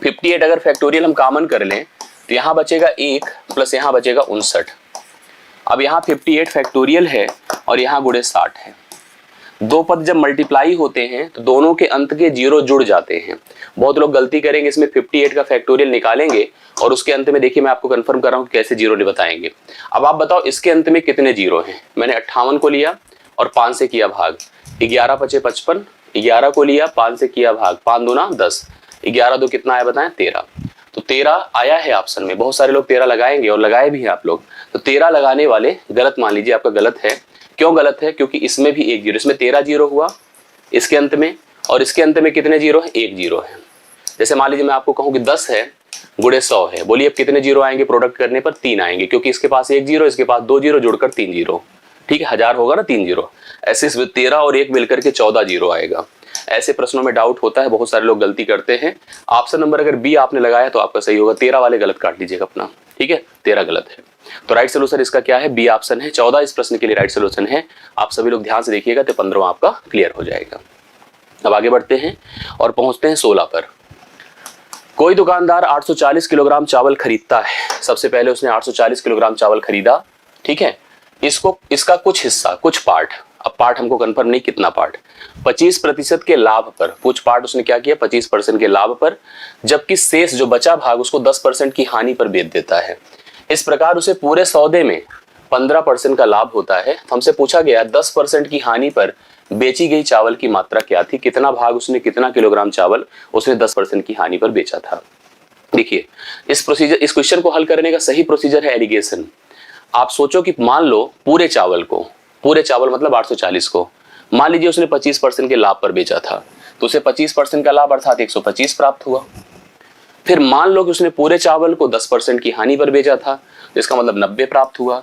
58 अगर फैक्टोरियल हम कॉमन कर लें तो यहां बचेगा 1 प्लस यहां बचेगा 59। अब यहां 58 फैक्टोरियल है और यहां गुणे 60 है। 2 पद जब मल्टीप्लाई होते हैं तो दोनों के अंत के जीरो जुड़ जाते हैं। बहुत लोग गलती करेंगे, इसमें 58 का फैक्टोरियल निकालेंगे और उसके अंत में देखिए मैं आपको कंफर्म कर रहा हूं कैसे जीरो नहीं बताएंगे। अब आप बताओ इसके अंत में कितने जीरो हैं। मैंने 58 को लिया और 5 से किया भाग, 11 पचे 55, 11 को लिया 5 से किया भाग, 5 दूना 10, 11 दो कितना आया बताएं, 13। तो 13 आया है ऑप्शन में। बहुत सारे लोग 13 लगाएंगे और लगाए भी हैं आप लोग, तो 13 लगाने वाले गलत मान लीजिए, आपका गलत है। क्यों गलत है, क्योंकि इसमें भी एक जीरो, इसमें 13 जीरो हुआ इसके अंत में, और इसके अंत में कितने जीरो है, 1 जीरो है। जैसे मान लीजिए मैं आपको कहूं कि 10 है गुणे 100 है, बोलिए अब कितने जीरो आएंगे प्रोडक्ट करने पर, 3 आएंगे, क्योंकि इसके पास 1 जीरो, इसके पास 2 जीरो, जुड़कर 3 जीरो। ठीक है, 1000 होगा ना 3 जीरो, ऐसे इसमें 13 और 1 मिलकर के 14 जीरो आएगा। ऐसे प्रश्नों में डाउट होता है, बहुत सारे लोग गलती करते हैं। ऑप्शन नंबर अगर बी आपने लगाया तो आपका सही होगा, 13 वाले गलत काट लीजिएगा अपना। ठीक है, 13 गलत है, तो राइट सोल्यूशन इसका क्या है, बी ऑप्शन है। 14 इस प्रश्न के लिए राइट सोल्यूशन है। आप सभी लोग ध्यान से देखिएगा तो 15वां आपका क्लियर हो जाएगा। अब आगे बढ़ते हैं और पहुंचते हैं 16 पर। कोई दुकानदार 840 किलोग्राम चावल खरीदता है। सबसे पहले उसने 840 किलोग्राम चावल खरीदा, ठीक है, इसका कुछ हिस्सा, कुछ पार्ट, अब पार्ट हमको कंफर्म नहीं कितना पार्ट, 25% के लाभ पर, कुछ पार्ट उसने क्या किया 25% के लाभ पर, जबकि शेष जो बचा भाग उसको 10% की हानि पर बेच देता है। इस प्रकार उसे पूरे सौदे में 15% का लाभ होता है। हमसे पूछा गया 10% की हानि पर बेची गई चावल की मात्रा क्या थी, कितना भाग उसने, कितना किलोग्राम चावल उसने 10% की हानि पर बेचा था। देखिए इस क्वेश्चन को हल करने का सही प्रोसीजर है एलिगेशन। आप सोचो कि मान लो पूरे चावल मतलब 840 को मान लीजिए उसने 25% के लाभ पर बेचा था, तो उसे 25% का लाभ अर्थात 125 प्राप्त हुआ। फिर मान लो कि उसने पूरे चावल को 10% की हानि पर बेचा था, तो इसका मतलब 90 प्राप्त हुआ।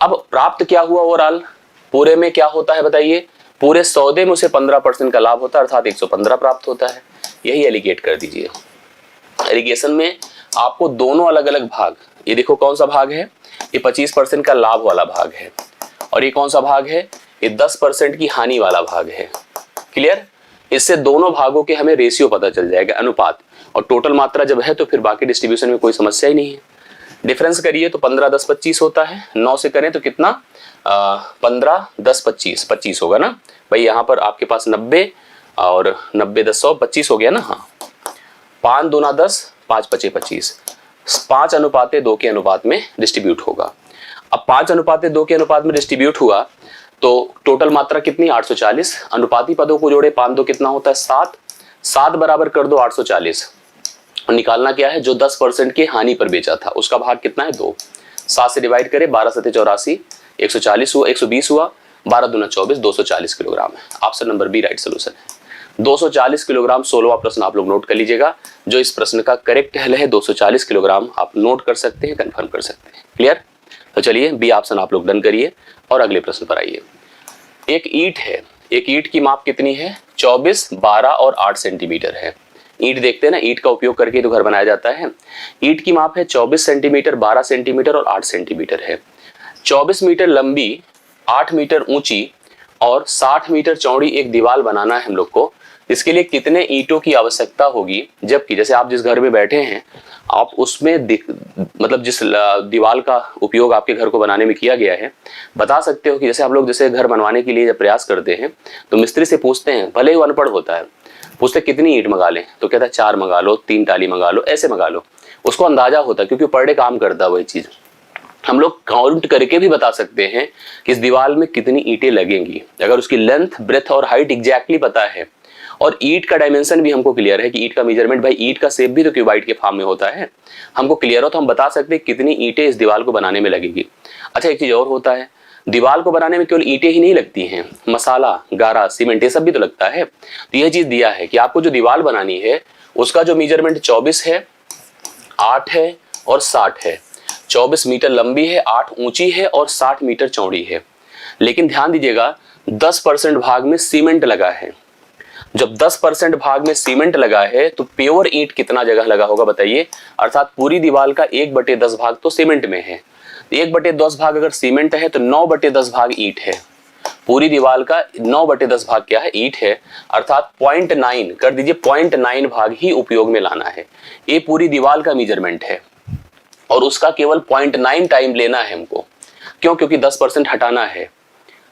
अब प्राप्त क्या हुआ ओवरऑल, पूरे में क्या होता है बताइए, पूरे सौदे में उसे 15% का लाभ होता है अर्थात 115 प्राप्त होता है। यही एलिगेट कर दीजिए। एलिगेशन में आपको दोनों अलग अलग भाग, ये देखो कौन सा भाग है, ये 25% का लाभ वाला भाग है, और ये कौन सा भाग है, ये 10% की हानि वाला भाग है। क्लियर? इससे दोनों भागों के हमें रेशियो पता चल जाएगा, अनुपात, और टोटल मात्रा जब है तो फिर बाकी डिस्ट्रीब्यूशन में कोई समस्या ही नहीं है। डिफरेंस करिए तो 15 10 25 होता है, 9 से करें तो कितना 15 10 25 होगा ना भाई। यहाँ पर आपके पास 90 और 90 10 100 25 हो गया ना। हाँ, 5 दूना 10, 5 पचे 25, 5:2 के अनुपात में डिस्ट्रीब्यूट होगा। अब 5:2 के अनुपात में डिस्ट्रीब्यूट हुआ तो टोटल मात्रा कितनी 840, अनुपाती पदों को जोड़े 5 2 कितना होता है 7, 7 बराबर कर दो 840, और निकालना क्या है, जो 10% की हानि पर बेचा था उसका भाग कितना है 2, 7 से डिवाइड करें 12 7 84, 140 हुआ, 120 हुआ, 12 दूना 24, 240 किलोग्राम है। Option number B right solution है। 240 किलोग्राम 16वां प्रश्न आप लोग नोट कर लीजिएगा। जो इस प्रश्न का करेक्ट हल है 240 किलोग्राम, आप नोट कर सकते हैं, कंफर्म कर सकते हैं। क्लियर? तो चलिए बी ऑप्शन आप लोग डन करिए और अगले प्रश्न पर आइए। एक ईंट है, एक ईंट की माप कितनी है 24, 12 और 8 सेंटीमीटर है। ईंट देखते हैं ना, ईंट का उपयोग करके तो घर बनाया जाता है। ईंट की माप है 24 सेंटीमीटर, 12 सेंटीमीटर और 8 सेंटीमीटर है। 24 मीटर लंबी, 8 मीटर ऊंची और 60 मीटर चौड़ी एक दीवार बनाना है हम लोग को। इसके लिए कितने ईंटों की आवश्यकता होगी, जबकि जैसे आप जिस घर में बैठे हैं आप उसमें मतलब जिस दीवार का उपयोग आपके घर को बनाने में किया गया है, बता सकते हो कि जैसे हम लोग जैसे घर बनवाने के लिए जब प्रयास करते हैं तो मिस्त्री से पूछते हैं, भले ही अनपढ़ होता है, पूछते कितनी ईंट मंगा लें, तो कहता है 4 मंगा लो, 3 टाली मंगा लो, ऐसे मंगा लो। उसको अंदाजा होता है क्योंकि पर डे काम करता है वही चीज। हम लोग काउंट करके भी बता सकते हैं कि इस दीवार में कितनी ईंटें लगेंगी, अगर उसकी लेंथ ब्रेथ और हाइट एग्जैक्टली पता है, और ईंट का डायमेंशन भी हमको क्लियर है कि ईंट का मेजरमेंट, भाई ईंट का शेप भी तो क्यूबाइट के फॉर्म में होता है, हमको क्लियर हो तो हम बता सकते हैं कितनी ईंटें इस दीवार को बनाने में लगेगी। अच्छा एक चीज और होता है, दीवार को बनाने में केवल ईंटें ही नहीं लगती हैं, मसाला, गारा, सीमेंट ये सब भी तो लगता है। तो यह चीज दिया है कि आपको जो दीवार बनानी है उसका जो मेजरमेंट 24 है, 8 है और 60 है। 24 मीटर लंबी है, 8 ऊंची है और 60 मीटर चौड़ी है। लेकिन ध्यान दीजिएगा 10% भाग में सीमेंट लगा है। जब 10% भाग में सीमेंट लगा है तो प्योर ईंट कितना जगह लगा होगा बताइए, अर्थात पूरी दीवार का 1/10 भाग तो सीमेंट में है। 1/10 भाग अगर सीमेंट है तो 9/10 भाग ईंट है। पूरी दीवार का 9/10 भाग क्या है, ईंट है, अर्थात 0.9 कर दीजिए, 0.9 भाग ही उपयोग में लाना है। ये पूरी दीवार का मेजरमेंट है और उसका केवल 0.9 टाइम लेना है हमको। क्यों? क्योंकि 10% हटाना है।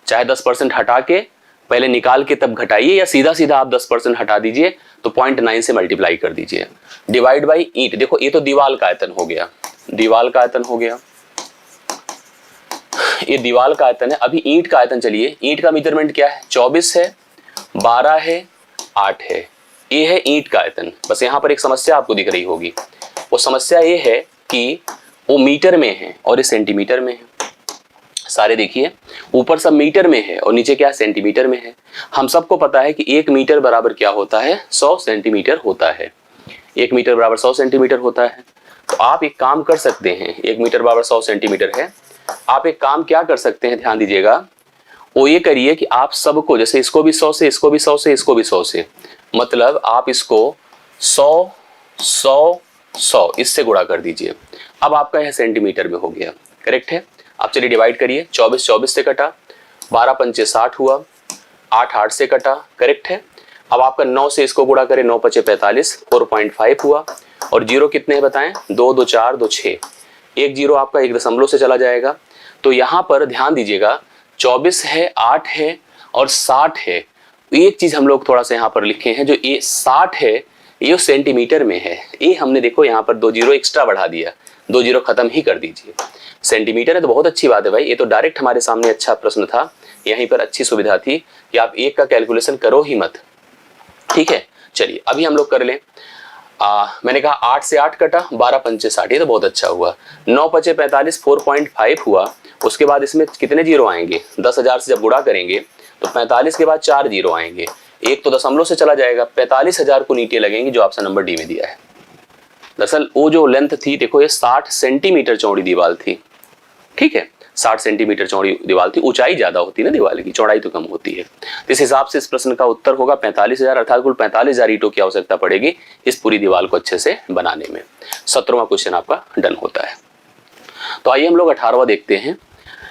चाहे 10% हटा के पहले निकाल के तब घटाइए, या सीधा सीधा आप 10% हटा दीजिए तो 0.9 से मल्टीप्लाई कर दीजिए, डिवाइड बाई ईंट। देखो ये तो दीवार का आयतन हो गया, दीवार का आयतन हो गया, ये दीवार का आयतन है। अभी ईंट का आयतन, चलिए ईंट का मेजरमेंट क्या है, 24 है, 12 है, 8 है, ये है ईंट का आयतन। बस यहाँ पर एक समस्या आपको दिख रही होगी, वो समस्या ये है कि वो मीटर में है और ये सेंटीमीटर में है। सारे देखिए ऊपर सब मीटर में है और नीचे क्या सेंटीमीटर में है। हम सबको पता है कि 1 मीटर बराबर क्या होता है, 100 सेंटीमीटर होता है। 1 मीटर बराबर 100 सेंटीमीटर होता है। तो आप एक काम कर सकते हैं, 1 मीटर बराबर 100 सेंटीमीटर है, आप एक काम क्या कर सकते हैं, ध्यान दीजिएगा, वो ये करिए कि आप सबको, जैसे इसको भी 100 से, इसको भी 100 से, इसको भी 100 से, मतलब आप इसको 100 100 100 इससे गुणा कर दीजिए। अब आपका यह सेंटीमीटर में हो गया, करेक्ट है। अब चलिए डिवाइड करिए, 24 24 से कटा, 12 पंचे 60 हुआ, 8 8 से कटा, करेक्ट है। अब आपका 9 से इसको गुणा करें, 9 पचे 45, 4.5 हुआ, और जीरो कितने हैं बताएं, 2 2 4 2 6, एक जीरो आपका 1 दशमलव से चला जाएगा। तो यहां पर ध्यान दीजिएगा 24 है, 8 है और 60 है। एक चीज हम लोग थोड़ा सा यहाँ पर लिखे हैं, जो ये 60 है ये सेंटीमीटर में है। ये हमने देखो यहाँ पर 2 जीरो एक्स्ट्रा बढ़ा दिया, 2 जीरो खत्म ही कर दीजिए। सेंटीमीटर है तो बहुत अच्छी बात है भाई, ये तो डायरेक्ट हमारे सामने अच्छा प्रश्न था, यहीं पर अच्छी सुविधा थी कि आप एक का कैलकुलेशन करो ही मत। ठीक है, चलिए अभी हम लोग कर लें। मैंने कहा 8 से 8 कटा, 12 पंचे 60, ये तो बहुत अच्छा हुआ। 9 पचे 45, 4.5 हुआ। उसके बाद इसमें कितने जीरो आएंगे, 10,000 से जब गुणा करेंगे तो 45 के बाद 4 जीरो आएंगे, एक तो दशमलव से चला जाएगा, 45,000 को नीचे लगेंगे जो ऑप्शन नंबर डी में दिया है। दरअसल वो जो लेंथ थी देखो, ये 60 सेंटीमीटर चौड़ी दीवार थी। ठीक है, 60 सेंटीमीटर चौड़ी दीवार थी, ऊंचाई ज्यादा होती है ना दीवार की, चौड़ाई तो कम होती है। इस हिसाब से इस प्रश्न का उत्तर होगा 45,000, अर्थात कुल 45,000 ईंटों की आवश्यकता पड़ेगी इस पूरी दीवार को अच्छे से बनाने में। 17वां क्वेश्चन आपका डन होता है। तो आइए हम लोग 18वां देखते हैं।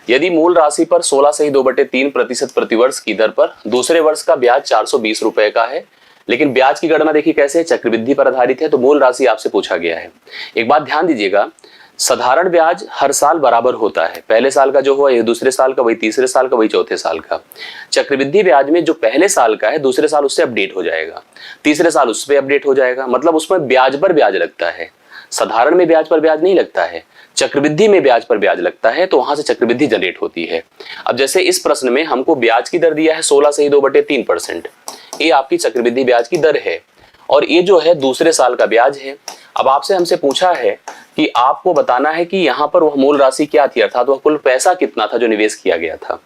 यदि मूल राशि पर 16 से 2/3% प्रतिवर्ष की दर पर दूसरे वर्ष का ब्याज 420 रुपए का है, लेकिन ब्याज की गणना देखिए कैसे, चक्रवृद्धि पर आधारित है, तो मूल राशि आपसे पूछा गया है। एक बात ध्यान दीजिएगा, साधारण ब्याज हर साल बराबर होता है, पहले साल का जो हुआ ये दूसरे साल का, वही तीसरे साल का, वही चौथे साल का। चक्रवृद्धि ब्याज में जो पहले साल का है दूसरे साल उससे अपडेट हो जाएगा, तीसरे साल उस पर अपडेट हो जाएगा, मतलब उसमें ब्याज पर ब्याज लगता है। साधारण में ब्याज पर ब्याज नहीं लगता है, चक्रवृद्धि में ब्याज पर ब्याज लगता है, तो वहां से चक्रवृद्धि जनरेट होती है। अब जैसे इस प्रश्न में हमको ब्याज की दर दिया है 16 से 2/3%, ये आपकी चक्रवृद्धि ब्याज की दर है और ये जो है दूसरे साल का ब्याज है। अब आपसे हमसे पूछा है कि आपको बताना है कि यहाँ पर वह मूल राशि क्या थी, अर्थात वह कुल पैसा कितना था जो निवेश किया गया था।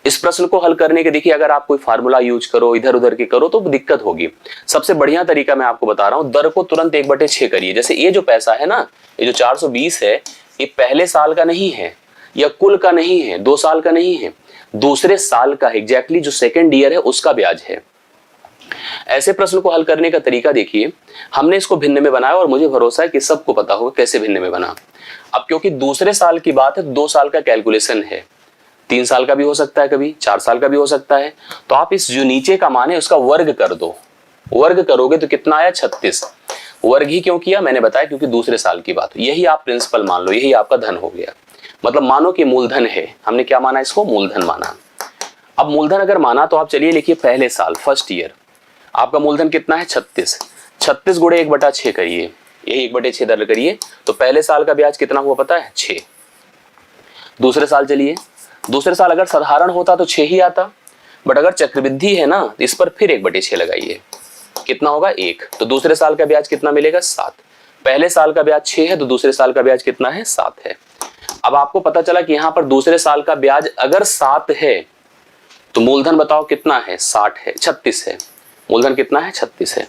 इस प्रश्न को हल करने के देखिए, अगर आप कोई फार्मूला यूज करो, इधर उधर के करो तो दिक्कत होगी। सबसे बढ़िया तरीका मैं आपको बता रहा हूं, दर को तुरंत 1/6 करिए। जैसे ये जो पैसा है ना, ये जो 420 है, ये पहले साल का नहीं है या कुल का नहीं है, 2 साल का नहीं है, दूसरे साल का एग्जैक्टली जो सेकेंड ईयर है उसका ब्याज है। ऐसे प्रश्न को हल करने का तरीका देखिए, हमने इसको भिन्न में बनाया और मुझे भरोसा है कि सबको पता होगा कैसे भिन्न में बना। अब क्योंकि दूसरे साल की बात है, 2 साल का कैलकुलेशन है, 3 साल का भी हो सकता है, कभी 4 साल का भी हो सकता है, तो आप इस जो नीचे का मान है उसका वर्ग कर दो। वर्ग करोगे तो कितना आया, 36। वर्ग ही क्यों किया मैंने बताया, क्योंकि दूसरे साल की बात, यही आप प्रिंसिपल मान लो, यही आपका धन हो गया। मतलब मानो कि मूलधन है, हमने क्या माना, इसको मूलधन माना। अब मूलधन अगर माना तो आप चलिए लिखिए पहले साल, फर्स्ट ईयर, आपका मूलधन कितना है, 36। 36 गुणे 1/6 करिए, यही 1/6 दर करिए, तो पहले साल का ब्याज कितना हुआ पता है, 6। दूसरे साल चलिए, दूसरे साल अगर साधारण होता तो 6 ही आता, बट अगर चक्रवृद्धि है ना, इस पर फिर 1/6 लगाइए, कितना होगा, 1। तो दूसरे साल का ब्याज कितना मिलेगा, 7। पहले साल का ब्याज 6 है तो दूसरे साल का ब्याज कितना है, 7 है। अब आपको पता चला कि यहां पर दूसरे साल का ब्याज अगर 7 है तो मूलधन बताओ कितना है, 60 है, 36 है। मूलधन कितना है, 36 है।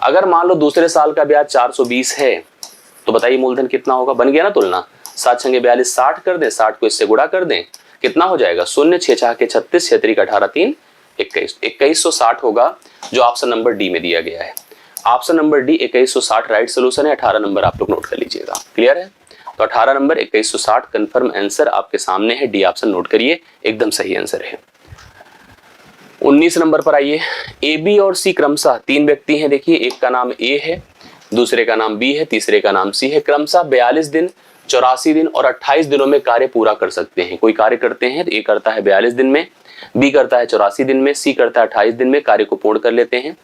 अगर मान लो दूसरे साल का ब्याज 420 है तो बताइए मूलधन कितना होगा, बन गया ना तुलना, 7 छंगे 42, 60 कर दें, 60 को इससे गुणा कर दें, कितना हो जाएगा, 0, 6 6 के 36, 6 3 18 3 21, 2160 होगा, जो ऑप्शन नंबर डी में दिया गया है। Option number D 2160 right solution है। 18 नंबर आप लोग नोट कर लीजिएगा, क्लियर है। तो 18 नंबर 2160 कंफर्म आंसर आपके सामने है, डी ऑप्शन नोट करिए, एकदम सही आंसर है। 19 नंबर पर आइए, ए बी और सी क्रमशः 3 व्यक्ति हैं। देखिए, एक का नाम ए है, दूसरे का नाम बी है, तीसरे का नाम सी है। क्रमशः 42 दिन, 84 दिन और 28 दिनों में कार्य पूरा कर सकते हैं। कोई कार्य करते हैं तो ए करता है 42 दिन में, बी करता है 84 दिन में, सी करता है 28 दिन में, कार्य को पूर्ण कर लेते हैं।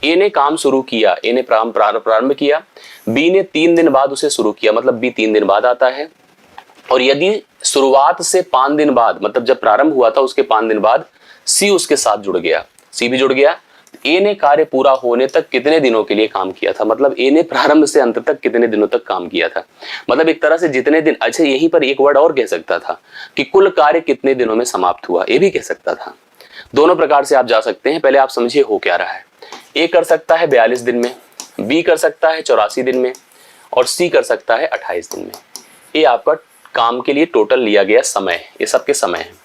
ए ने काम शुरू किया, ए ने प्रारंभ किया, बी ने 3 दिन बाद उसे शुरू किया, मतलब बी 3 दिन बाद आता है। और यदि शुरुआत से 5 दिन बाद, मतलब जब प्रारंभ हुआ था उसके 5 दिन बाद सी उसके साथ जुड़ गया, सी भी जुड़ गया, ए ने कार्य पूरा होने तक कितने दिनों के लिए काम किया था, मतलब ए ने प्रारंभ से अंत तक कितने दिनों तक काम किया था, मतलब एक तरह से जितने दिन। अच्छा, यहीं पर एक वर्ड और कह सकता था कि कुल कार्य कितने दिनों में समाप्त हुआ, ये भी कह सकता था। दोनों प्रकार से आप जा सकते हैं, पहले आप समझिए हो क्या रहा है। ए कर सकता है 42 दिन में, बी कर सकता है 84 दिन में और सी कर सकता है 28 दिन में। ये आपका काम के लिए टोटल लिया गया समय, ये सबके समय है।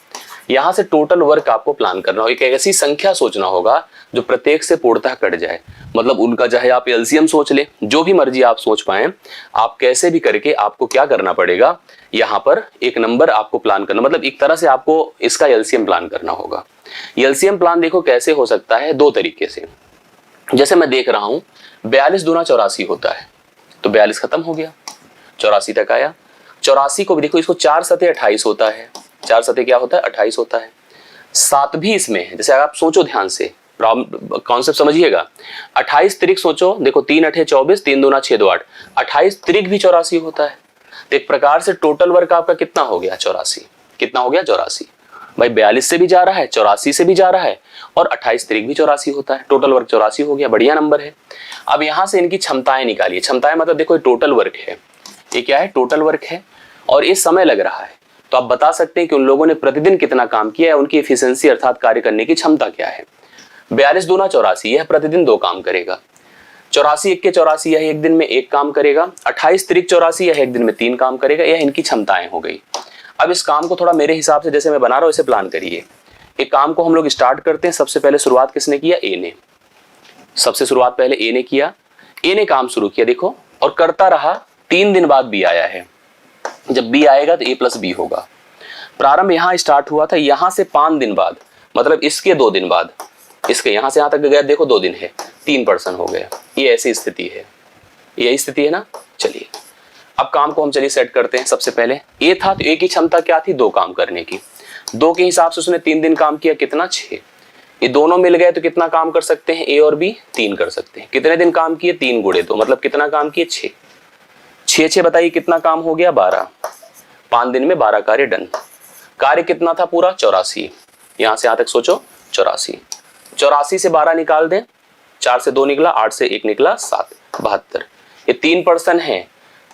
यहां से टोटल वर्क आपको प्लान करना होगा, एक ऐसी संख्या सोचना होगा जो प्रत्येक से पूर्णतः कट जाए, मतलब उनका चाहे आप एलसीएम सोच ले, जो भी मर्जी आप सोच पाए, आप कैसे भी करके आपको क्या करना पड़ेगा, यहां पर एक नंबर आपको प्लान करना, मतलब एक तरह से आपको इसका एलसीएम प्लान करना होगा। एलसीएम प्लान देखो कैसे हो सकता है, 2 तरीके से। जैसे मैं देख रहा हूं 42 दूना 84 होता है, तो 42 खत्म हो गया, 84 तक आया। 84 को भी देखो, इसको 4 सते 28 होता है, 4 सते क्या होता है 28 होता है। 7 भी इसमें है। जैसे आप सोचो ध्यान से, कॉन्सेप्ट समझिएगा। 28 त्रिक सोचो, देखो 3 8 24, 3 दूना 6 2 8, 28 त्रिक भी 84 होता है। तो एक प्रकार से टोटल वर्क आपका कितना हो गया 84। कितना हो गया 84। भाई 42 से भी जा रहा है, 84 से भी जा रहा है, और 28 त्रिक भी 84 होता है। टोटल वर्क 84 हो गया, बढ़िया नंबर है। अब यहां से इनकी क्षमताएं निकालिए। क्षमताएं मतलब देखो टोटल वर्क है, ये क्या है टोटल वर्क है, और ये समय लग रहा है। तो आप बता सकते हैं कि उन लोगों ने प्रतिदिन कितना काम किया है, उनकी एफिशिएंसी अर्थात कार्य करने की क्षमता क्या है। 42 दूना 84, यह प्रतिदिन 2 काम करेगा। 84 1 के 84, यह एक दिन में 1 काम करेगा। 28 त्रिक 84, यह एक दिन में 3 काम करेगा। यह इनकी क्षमताएं हो गई। अब इस काम को थोड़ा मेरे हिसाब से जैसे मैं बना रहा हूं, इसे प्लान करिए। एक काम को हम लोग स्टार्ट करते हैं। सबसे पहले शुरुआत किसने किया, ए ने। सबसे शुरुआत पहले ए ने किया। ए ने काम शुरू किया देखो, और करता रहा। 3 दिन बाद बी आया है। जब बी आएगा तो ए प्लस बी होगा। प्रारंभ यहां स्टार्ट हुआ था, यहां से 5 दिन बाद, मतलब इसके 2 दिन बाद, इसके यहां से यहां तक गया देखो 2 दिन है, 3% हो गया। ये ऐसी स्थिति है, यही स्थिति है ना। चलिए अब काम को हम चलिए सेट करते हैं। सबसे पहले ए था, तो ए की क्षमता क्या थी 2 काम करने की। 2 के हिसाब से उसने 3 दिन काम किया, कितना 6। ये दोनों मिल गए तो कितना काम कर सकते हैं ए और बी, 3 कर सकते हैं। कितने दिन काम किए 3 गुणे 2, मतलब कितना काम किए 6। 6 6 बताइए कितना काम हो गया 12। 5 दिन में 12 कार्य डन। कार्य कितना था पूरा 84। यहां से यहां तक सोचो 84। 84 से 12 निकाल दें, 4 से 2 निकला, 8 से 1 निकला 7, 72। ये 3% है।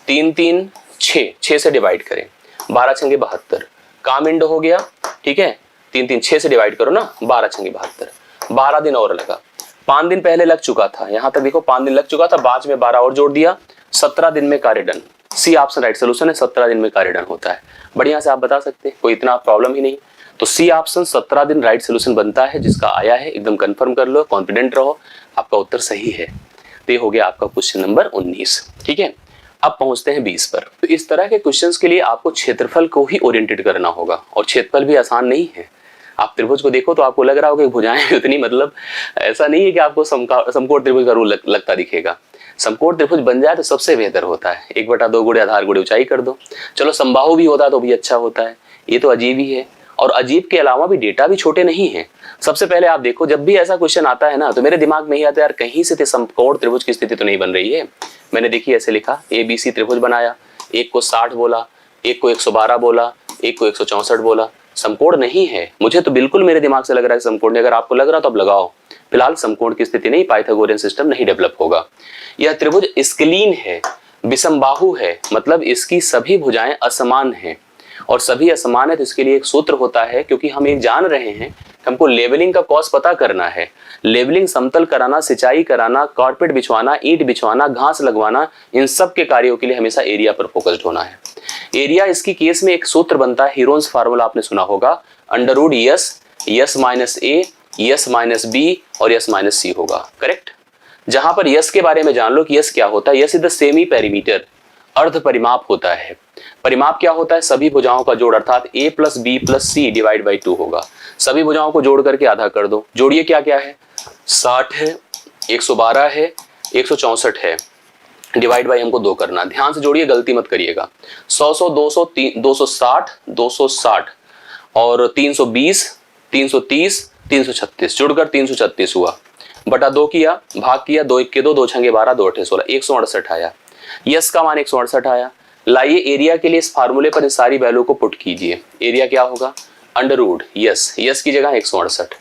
3 3 6, 6 से डिवाइड करें, 12 छंगे 72, काम इंड हो गया। ठीक है, 3 3 6 से डिवाइड करो ना, 12 छंगे 72। 12 दिन और लगा। 5 दिन पहले लग चुका था, यहां तक देखो 5 दिन लग चुका था, बाद में 12 और जोड़ दिया, 17 दिन में कार्य done. C option right solution है, 17 दिन में कार्य डन होता है। बढ़िया से आप बता सकते हैं, कोई इतना प्रॉब्लम ही नहीं। तो सी ऑप्शन 17 दिन राइट सोल्यूशन बनता है, जिसका आया है एकदम कंफर्म कर लो, कॉन्फिडेंट रहो, आपका उत्तर सही है। तो ये हो गया आपका क्वेश्चन नंबर 19। ठीक है, अब पहुंचते हैं 20 पर। तो इस तरह के क्वेश्चंस के लिए आपको क्षेत्रफल को ही ओरिएंटेड करना होगा, और क्षेत्रफल भी आसान नहीं है। आप त्रिभुज को देखो तो आपको लग रहा होगा कि भुजाएं उतनी, मतलब ऐसा नहीं है कि आपको समकोण त्रिभुज का रूल लगता दिखेगा। समकोण त्रिभुज बन जाए तो सबसे बेहतर होता है। 1/2 गुणे आधार गुणे ऊंचाई कर दो। चलो समबाहु भी होता तो भी अच्छा होता है, ये तो अजीब ही है। और अजीब के अलावा भी डेटा भी छोटे नहीं है। सबसे पहले आप देखो, जब भी ऐसा क्वेश्चन आता है ना, तो मेरे दिमाग में ही आता है यार कहीं से समकोण त्रिभुज की स्थिति तो नहीं बन रही है। मैंने देखी ऐसे लिखा, ABC त्रिभुज बनाया, एक को 60 बोला, एक को 112 बोला, एक को 164 बोला, समकोण नहीं है। मुझे तो बिल्कुल मेरे दिमाग से लग रहा है समकोण नहीं। अगर आपको लग रहा तो अब लगाओ। फिलहाल समकोण की स्थिति नहीं, पाइथागोरियन सिस्टम नहीं डेवलप होगा। यह त्रिभुज स्क्लीन है, विषमबाहु है, मतलब इसकी सभी भुजाएं असमान हैं, और सभी असमान है तो इसके लिए एक सूत्र होता है। क्योंकि हम ये जान रहे हैं कि हमको लेवलिंग का कॉस्ट पता करना है। लेवलिंग, समतल कराना, सिंचाई कराना, कारपेट बिछवाना, ईंट बिछवाना, घास लगवाना, इन सब के कार्यों के लिए हमेशा एरिया पर फोकस्ड होना है। एरिया इसकी केस में एक सूत्र बनता है, हीरोन्स फार्मूला आपने सुना होगा, अंडररूट यस माइनस ए, यस माइनस बी और यस माइनस सी होगा। करेक्ट। जहां पर यस के बारे में जान लो कि यस क्या होता है। Yes is the semi perimeter, अर्ध परिमाप होता है। परिमाप क्या होता है, सभी भुजाओं का जोड़, अर्थात a plus B plus C divide by 2 होगा। सभी भुजाओं को जोड़ करके आधा कर दो। जोड़िए क्या क्या है, 60 है, 112 है, 164 है, डिवाइड बाई हमको 2 करना। ध्यान से जोड़िए, गलती मत करिएगा। 100 100 200 260 260 और 320 330 336 जुड़कर 336 हुआ। बटा 2 किया, भाग किया, 2 1 के 2, 2 6 12, 2 8 16, 168 आया। यस का मान 168 आया। लाइए एरिया के लिए इस फार्मूले पर इन सारी वैल्यू को पुट कीजिए। एरिया क्या होगा, अंडररूट यस की जगह 168,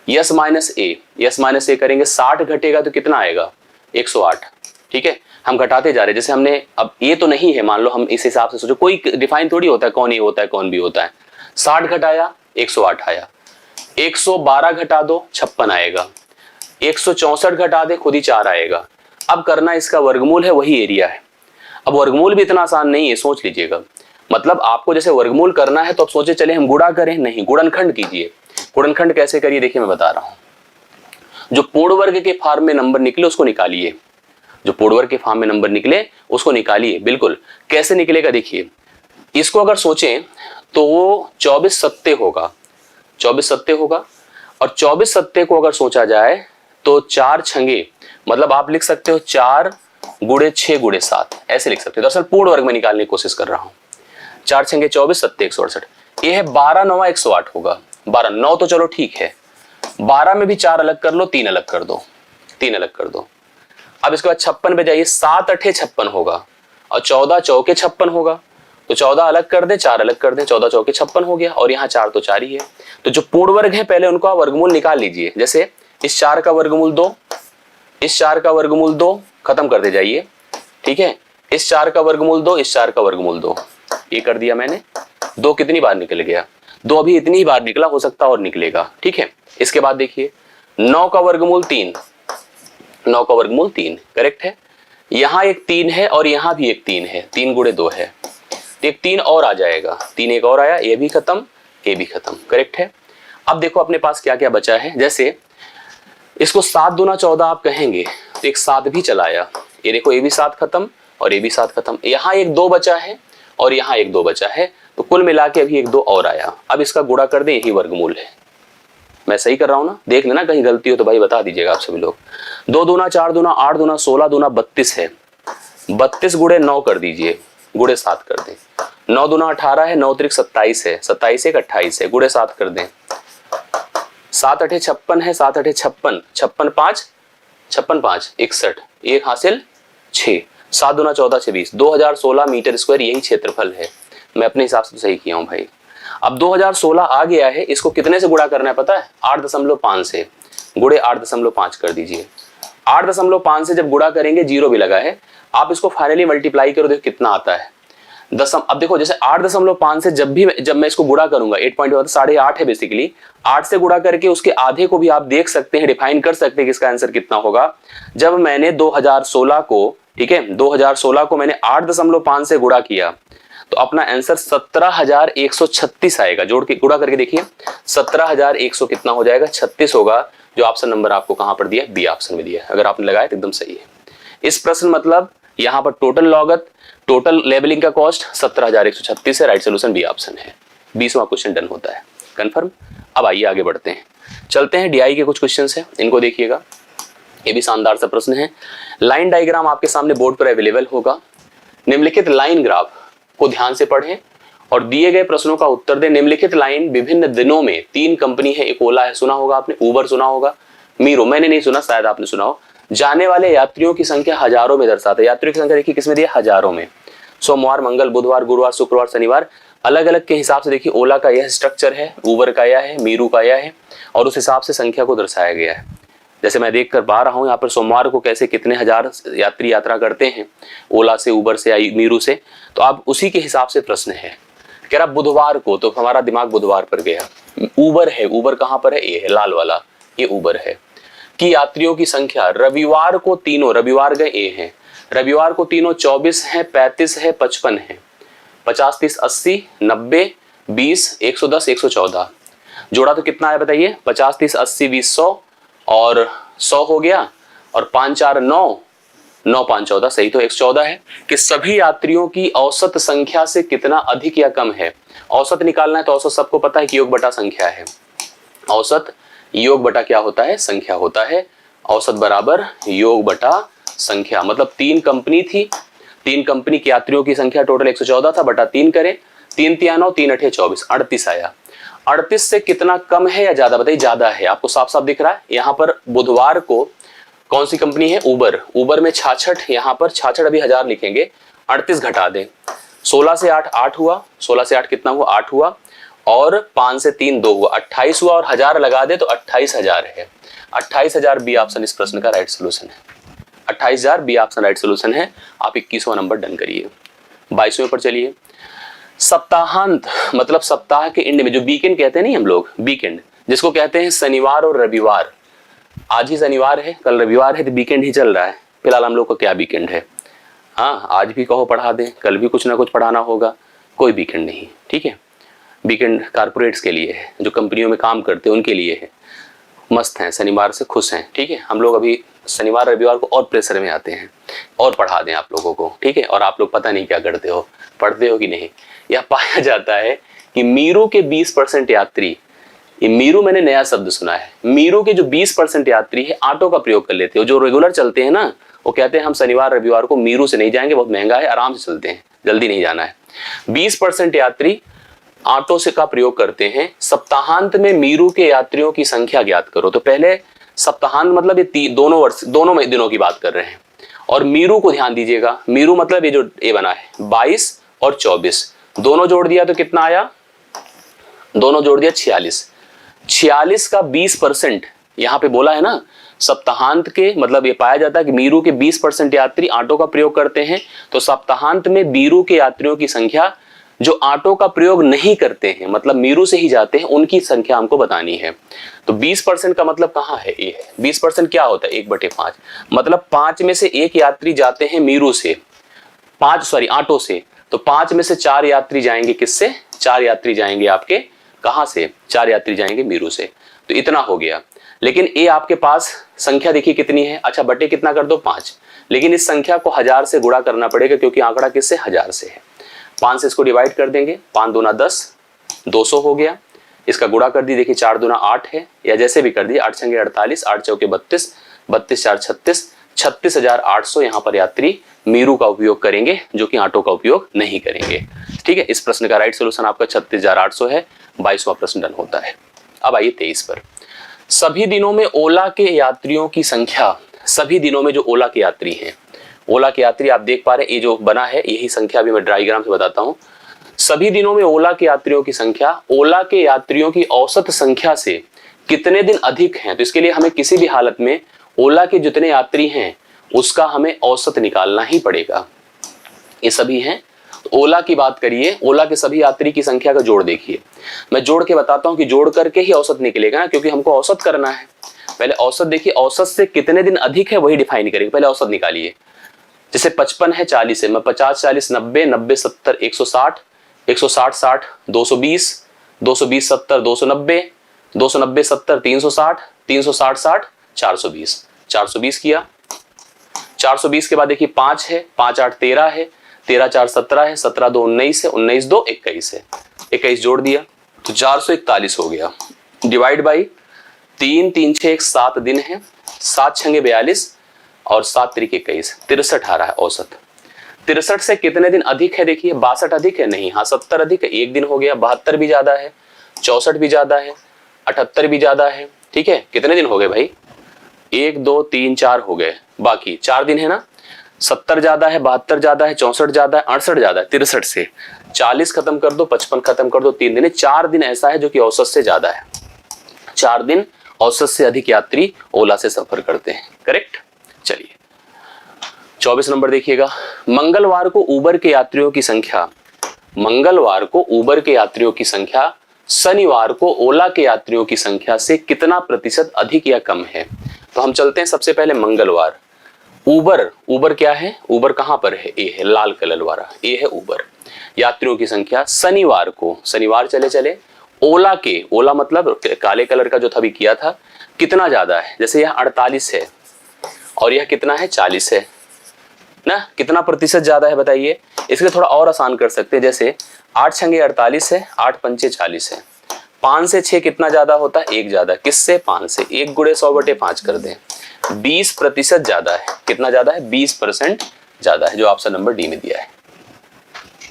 यस माइनस ए करेंगे, 60 घटेगा तो कितना आएगा 108। ठीक है, हम घटाते जा रहे हैं। जैसे हमने, अब ये तो नहीं है, मान लो हम इस हिसाब से सोचो, कोई डिफाइन थोड़ी होता है कौन ए होता है कौन बी होता है। 60 घटाया 108 आया, 112 घटा दो 56 आएगा, 164 घटा दे खुद ही 4 आएगा। अब करना इसका वर्गमूल है, वही एरिया है। अब वर्गमूल भी इतना आसान नहीं है, सोच लीजिएगा। मतलब आपको जैसे वर्गमूल करना है तो अब सोचे चले हम गुणा करें, नहीं, गुणनखंड कीजिए। गुणनखंड कैसे करिए, देखिए मैं बता रहा हूं। जो पूर्ण वर्ग के फॉर्म में नंबर निकले उसको निकालिए। जो पूर्ण वर्ग के फॉर्म में नंबर निकले उसको निकालिए। बिल्कुल, कैसे निकलेगा देखिए। इसको अगर सोचें तो वो 24 सत्ते होगा, 24 सत्ते होगा। और 24 सत्ते को अगर सोचा जाए तो 4 छंगे, मतलब आप लिख सकते हो 4 गुणे 6 गुणे 7, ऐसे लिख सकते हो। दरअसल पूर्ण वर्ग में निकालने की कोशिश कर रहा हूं। 4 छंगे 24 सत्ते 168। ये है 12 9 108 होगा। 12 9 तो चलो ठीक है, 12 में भी 4 अलग कर लो, 3 अलग कर दो, 3 अलग कर दो। अब इसके बाद 56 पे जाइए, 7 8 56 होगा और 14 चौके 56 होगा। तो 14 अलग कर दें, 4 अलग कर दें, 14 चौके 56 हो गया। और यहाँ 4 तो 4 ही है। तो जो पूर्ण वर्ग है पहले उनको आप वर्गमूल निकाल लीजिए। जैसे इस 4 का वर्गमूल 2, इस 4 का वर्गमूल 2, खत्म करते जाइए। ठीक है, इस 4 का वर्गमूल 2, इस 4 का वर्गमूल 2, ये कर दिया मैंने। 2 कितनी बार निकल गया? 2 अभी इतनी ही बार निकला, हो सकता और निकलेगा। ठीक है, इसके बाद देखिए 9 का वर्गमूल 3, 9 का वर्गमूल 3 करेक्ट है। यहाँ एक 3 है और यहाँ भी एक 3 है, 3 गुणे 2 है, एक 3 और आ जाएगा, 3 एक और आया, ये भी खत्म, ये भी खत्म, करेक्ट है। अब देखो अपने पास क्या क्या बचा है। जैसे इसको 7 दूना 14 आप कहेंगे तो एक 7 भी चलाया, ये देखो ये भी 7 खत्म और ये भी 7 खत्म। यहाँ एक 2 बचा है और यहाँ एक 2 बचा है, तो कुल मिला के अभी एक 2 और आया। अब इसका गुणा कर दें, यही वर्गमूल है। मैं सही कर रहा हूं ना? देख लेना कहीं गलती हो तो भाई बता दीजिएगा आप सभी लोग। 2 दूना 4 दूना 8 दूना 16 दूना 32 है, 32 गुणे 9 कर दीजिए, गुणे 7 कर दें। 9 दूना 18 है, 9 त्रिक 27 है, 27 एक 28 है, गुणे 7 कर दें। 7 8 56 है, 7 8 56, 56 5 56 5 61, एक हासिल 6, 7 दूना 14 26, 2016 मीटर स्क्वायर यही क्षेत्रफल है। मैं अपने हिसाब से सही किया हूं भाई। अब 2016 आ गया है, इसको कितने से गुणा करना है पता है? 8.5 से, गुणे 8.5 कर दीजिए। 8.5 से जब गुणा करेंगे, जीरो भी लगा है, आप इसको फाइनली मल्टीप्लाई करो, देखो कितना आता है। अब देखो जैसे 8.5 से जब मैं इसको गुणा करूंगा, 8.8 है बेसिकली, 8 से गुणा करके उसके आधे को भी आप देख सकते हैं, डिफाइन कर सकते हैं कि इसका आंसर कितना होगा। जब मैंने 2016 को, ठीक है, 2016 को मैंने 8.5 से गुणा किया तो अपना आंसर 17,136 आएगा। जोड़ के गुणा करके देखिए, 17,100 कितना हो जाएगा? 36 होगा। जो ऑप्शन नंबर आपको कहां पर दिया है? बी ऑप्शन में दिया है। अगर आपने लगाया तो एकदम सही है। इस प्रश्न मतलब यहां पर टोटल लागत, टोटल लेबलिंग का कॉस्ट 17,136 है। राइट सोल्यूशन बी ऑप्शन है। 20वां क्वेश्चन डन होता है, कंफर्म। अब आइए आगे बढ़ते हैं, चलते हैं डीआई के कुछ क्वेश्चन है, इनको देखिएगा। ये भी शानदार सा प्रश्न है। लाइन डायग्राम आपके सामने बोर्ड पर अवेलेबल होगा। निम्नलिखित लाइन ग्राफ को ध्यान से पढ़ें और दिए गए प्रश्नों का उत्तर दें। निम्नलिखित लाइन विभिन्न दिनों में 3 कंपनी है, एक ओला है, सुना होगा आपने, उबर सुना होगा, मीरो मैंने नहीं सुना, शायद आपने सुना हो। जाने वाले यात्रियों की संख्या हजारों में दर्शाते हैं। यात्रियों की संख्या देखिए किसमें दिया? हजारों में। सोमवार, मंगल, बुधवार, गुरुवार, शुक्रवार, शनिवार, अलग अलग के हिसाब से देखिए ओला का यह स्ट्रक्चर है, उबर का यह है, मीरू का यह है, और उस हिसाब से संख्या को दर्शाया गया है। जैसे मैं देख कर पा रहा हूं यहाँ पर सोमवार को कैसे कितने हजार यात्री यात्रा करते हैं ओला से, उबर से या मीरू से, तो आप उसी के हिसाब से प्रश्न है। कह रहा बुधवार को, तो हमारा दिमाग बुधवार पर गया। उबर है, उबर कहां पर है? ये है लाल वाला, ये उबर है। कि यात्रियों की संख्या रविवार को तीनों, रविवार गए ए हैं, रविवार को तीनों 24 है, 35 है, 55 है, 50 30 80 90 20 110 114। जोड़ा तो कितना है बताइए? 50 30 80 20 100 और 100 हो गया, और 5 4 9 9 5 14, सही तो 114 है। कि सभी यात्रियों की औसत संख्या से कितना अधिक या कम है। औसत निकालना है तो औसत सबको पता है कि योग बटा संख्या है। औसत योग बटा क्या होता है? संख्या होता है। औसत बराबर योग बटा संख्या। मतलब 3 कंपनी थी, 3 कंपनी की यात्रियों की संख्या टोटल 114 था, बटा 3 करें, 3 3 9 3 8 24, 38 आया। 38 से कितना कम है या ज्यादा बताइए? ज्यादा है। आपको साफ साफ दिख रहा है। यहाँ पर बुधवार को कौन सी कंपनी है? उबर। उबर में 66, यहाँ पर 66 अभी 1000 लिखेंगे, 38 घटा दें, 16 से 8 8 हुआ, 16 से 8 कितना हुआ? 8 हुआ, और 5 से 3 2 हुआ, 28 हुआ, और 1000 लगा दे तो 28,000 है। 28,000 बी ऑप्शन इस प्रश्न का राइट सोल्यूशन है। 28,000 बी ऑप्शन राइट सोल्यूशन है। आप 21वां नंबर डन करिए। 22वें पर चलिए। सप्ताहांत मतलब सप्ताह के एंड में, जो वीकेंड कहते हैं नहीं हम लोग, वीकेंड जिसको कहते हैं शनिवार और रविवार। आज ही शनिवार है, कल रविवार है, तो वीकेंड ही चल रहा है। फिलहाल हम लोग को क्या वीकेंड है? हाँ, आज भी कहो पढ़ा दें, कल भी कुछ ना कुछ पढ़ाना होगा, कोई वीकेंड नहीं। ठीक है, वीकेंड कारपोरेट्स के लिए है, जो कंपनियों में काम करते हैं उनके लिए है। मस्त हैं, शनिवार से खुश हैं। ठीक है, हम लोग अभी शनिवार रविवार को और प्रेशर में आते हैं और पढ़ा दें आप लोगों को। ठीक है, और आप लोग पता नहीं क्या करते हो, पढ़ते हो कि नहीं। यह पाया जाता है कि मीरू के 20% यात्री, ये मीरू मैंने नया शब्द सुना है, मीरू के जो 20% यात्री है ऑटो का प्रयोग कर लेते हो। जो रेगुलर चलते हैं ना, वो कहते हैं हम शनिवार रविवार को मीरू से नहीं जाएंगे, बहुत महंगा है, आराम से चलते हैं, जल्दी नहीं जाना है। 20% यात्री ऑटो से का प्रयोग करते हैं, सप्ताहांत में मीरू के यात्रियों की संख्या ज्ञात करो। तो पहले सप्ताहांत मतलब ये दोनों दिनों की बात कर रहे हैं, और मीरू को ध्यान दीजिएगा। मीरू मतलब ये जो ए बना है 22 और 24 दोनों जोड़ दिया तो कितना आया, दोनों जोड़ दिया 46। 46 का 20% यहां पे बोला है ना, सप्ताहांत के मतलब ये पाया जाता है कि मीरू के 20% यात्री ऑटो का प्रयोग करते हैं। तो सप्ताहांत में मीरू के यात्रियों की संख्या जो ऑटो का प्रयोग नहीं करते हैं, मतलब मीरू से ही जाते हैं, उनकी संख्या हमको बतानी है। तो 20% का मतलब कहां है, ये 20% क्या होता है 1/5, मतलब 5 में से 1 यात्री जाते हैं मीरू से, ऑटो से। तो 5 में से 4 यात्री जाएंगे किससे, 4 यात्री जाएंगे आपके कहां से, 4 यात्री जाएंगे मीरू से। तो इतना हो गया। लेकिन ये आपके पास संख्या देखिए कितनी है, अच्छा बटे कितना कर दो 5, लेकिन इस संख्या को 1000 से गुणा करना पड़ेगा क्योंकि आंकड़ा किससे 1000 से है। 5 से इसको डिवाइड कर देंगे, 5 दूना 10, 200 हो गया। इसका गुणा कर दी, देखिए 4 दूना 8 है, या जैसे भी कर दिए, 8 छंगे 48, 8 चौके 32, 32 4 36, 36,800 यहाँ पर यात्री मीरू का उपयोग करेंगे, जो कि ऑटो का उपयोग नहीं करेंगे। ठीक है, इस प्रश्न का राइट सोल्यूशन आपका 36,800 है। 22वां प्रश्न डन होता है। अब आइए 23 पर। सभी दिनों में ओला के यात्रियों की संख्या, सभी दिनों में जो ओला के यात्री हैं, ओला के यात्री आप देख पा रहे हैं, ये जो बना है यही संख्या अभी मैं डायग्राम से बताता हूं। सभी दिनों में ओला के यात्रियों की संख्या ओला के यात्रियों की औसत संख्या से कितने दिन अधिक हैं। तो इसके लिए हमें किसी भी हालत में ओला के जितने यात्री हैं उसका हमें औसत निकालना ही पड़ेगा। ये सभी हैं, तो ओला की बात करिए, ओला के सभी यात्री की संख्या का जोड़ देखिए। मैं जोड़ के बताता हूं कि जोड़ करके ही औसत निकलेगा ना, क्योंकि हमको औसत करना है। पहले औसत देखिए, औसत से कितने दिन अधिक है वही डिफाइन करेंगे। पहले औसत निकालिए, जैसे 55 है 40 है, मैं 50 40 90 90 70 160 160 60 220 220 70 290 290 70 360 360 60 420 420 किया। 420 के बाद देखिए 5 है, 5 8 13 है, 13 4 17 है, 17 2 19 है, 19 2 21 है, 21 जोड़ दिया तो 441 हो गया। डिवाइड बाई 3 3 6 1 7 दिन है, 7 छंगे 42 और 7 त्रिक 21, 63 आ रहा है औसत। 63 से कितने दिन अधिक है, देखिए 62 अधिक है नहीं, हाँ 70 अधिक है, 1 दिन हो गया। 72 भी ज्यादा है, 64 भी ज्यादा है, 78 भी ज्यादा है। ठीक है, कितने दिन हो गए भाई, 1 2 3 4 हो गए, बाकी 4 दिन है ना। 70 ज्यादा है, 72 ज्यादा है, 64 ज्यादा है, 68 ज्यादा है। 63 से 40 खत्म कर दो, 55 खत्म कर दो, 3 दिन है। 4 दिन ऐसा है जो कि औसत से ज्यादा है, 4 दिन औसत से अधिक यात्री ओला से सफर करते हैं। करेक्ट। चलिए 24 नंबर देखिएगा। मंगलवार को उबर के यात्रियों की संख्या, मंगलवार को उबर के यात्रियों की संख्या शनिवार को ओला के यात्रियों की संख्या से कितना प्रतिशत अधिक या कम है। तो हम चलते हैं सबसे पहले मंगलवार। उबर, उबर क्या है, उबर कहां पर है, ए है लाल कलर वाला, ए है उबर। यात्रियों की संख्या शनिवार को, शनिवार चले चले, ओला के, ओला मतलब काले कलर का जो था अभी किया था, कितना ज्यादा है। जैसे यह 48 है और यह कितना है 40 है ना, कितना प्रतिशत ज्यादा है बताइए। इसके थोड़ा और आसान कर सकते हैं, जैसे 8 छंगे 48 है, 8 पंचे 40 है, 5 से 6 कितना ज्यादा होता है, 1 ज्यादा, किससे 5 से, 1 गुणे 100/5 कर दें, 20% ज्यादा है। कितना ज्यादा है, 20% ज्यादा है, जो ऑप्शन नंबर डी में दिया है।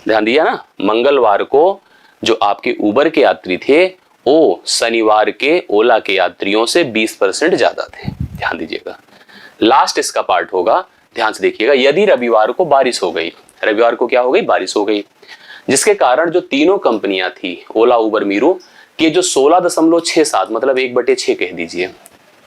ध्यान दिया ना, मंगलवार को जो आपके उबर के यात्री थे वो शनिवार के ओला के यात्रियों से 20% ज्यादा थे। ध्यान दीजिएगा। लास्ट इसका पार्ट होगा, ध्यान से देखिएगा। यदि रविवार को बारिश हो गई, रविवार को क्या हो गई, बारिश हो गई, जिसके कारण जो तीनों कंपनियां थी ओला उबर मीरू के जो 16.67 मतलब 1/6 कह दीजिए,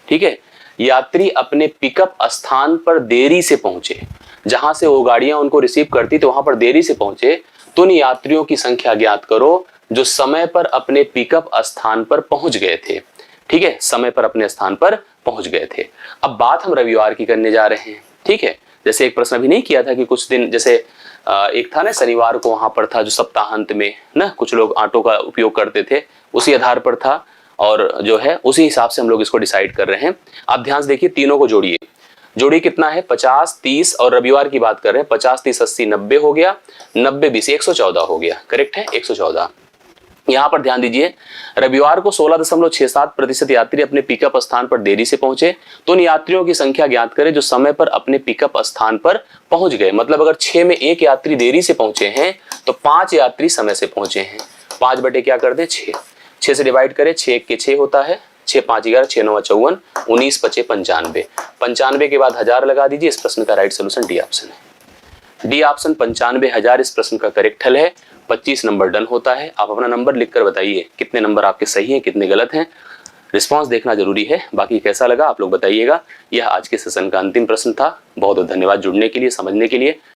ठीक है, यात्री अपने पिकअप स्थान पर देरी से पहुंचे, जहां से वो गाड़ियां उनको रिसीव करती तो वहां पर देरी से पहुंचे, तो उन यात्रियों की संख्या ज्ञात करो जो समय पर अपने पिकअप स्थान पर पहुंच गए थे। ठीक है, समय पर अपने स्थान पर पहुंच गए थे। अब बात हम रविवार की करने जा रहे हैं। ठीक है, जैसे एक प्रश्न अभी नहीं किया था कि कुछ दिन, जैसे एक था ना शनिवार को वहां पर था जो सप्ताहांत में ना कुछ लोग ऑटो का उपयोग करते थे, उसी आधार पर था, और जो है उसी हिसाब से हम लोग इसको डिसाइड कर रहे हैं। आप ध्यान से देखिए, तीनों को जोड़िए, जोड़ी कितना है 50 30, और रविवार की बात कर रहे हैं 50 30 80 90 हो गया, 90 20 114 हो गया। करेक्ट है 114। यहां पर ध्यान दीजिए, रविवार को 16.67% यात्री अपने पिकअप स्थान पर देरी से पहुंचे, तो उन यात्रियों की संख्या ज्ञात करें जो समय पर अपने पिकअप स्थान पर पहुंच गए। मतलब अगर 6 में 1 यात्री देरी से पहुंचे हैं तो 5 यात्री समय से पहुंचे हैं। 5 बटे क्या कर दे 6, 6 से डिवाइड करें, 6 के 6 होता है, 6 5 11, 6 9 54, 19 पचे 95, 95 के बाद 1000 लगा दीजिए। इस प्रश्न का राइट सोल्यूशन डी ऑप्शन है। डी ऑप्शन 95,000 इस प्रश्न का करेक्ट हल है। 25 नंबर डन होता है। आप अपना नंबर लिखकर बताइए कितने नंबर आपके सही हैं, कितने गलत हैं। रिस्पांस देखना जरूरी है। बाकी कैसा लगा आप लोग बताइएगा। यह आज के सेशन का अंतिम प्रश्न था। बहुत बहुत धन्यवाद जुड़ने के लिए, समझने के लिए।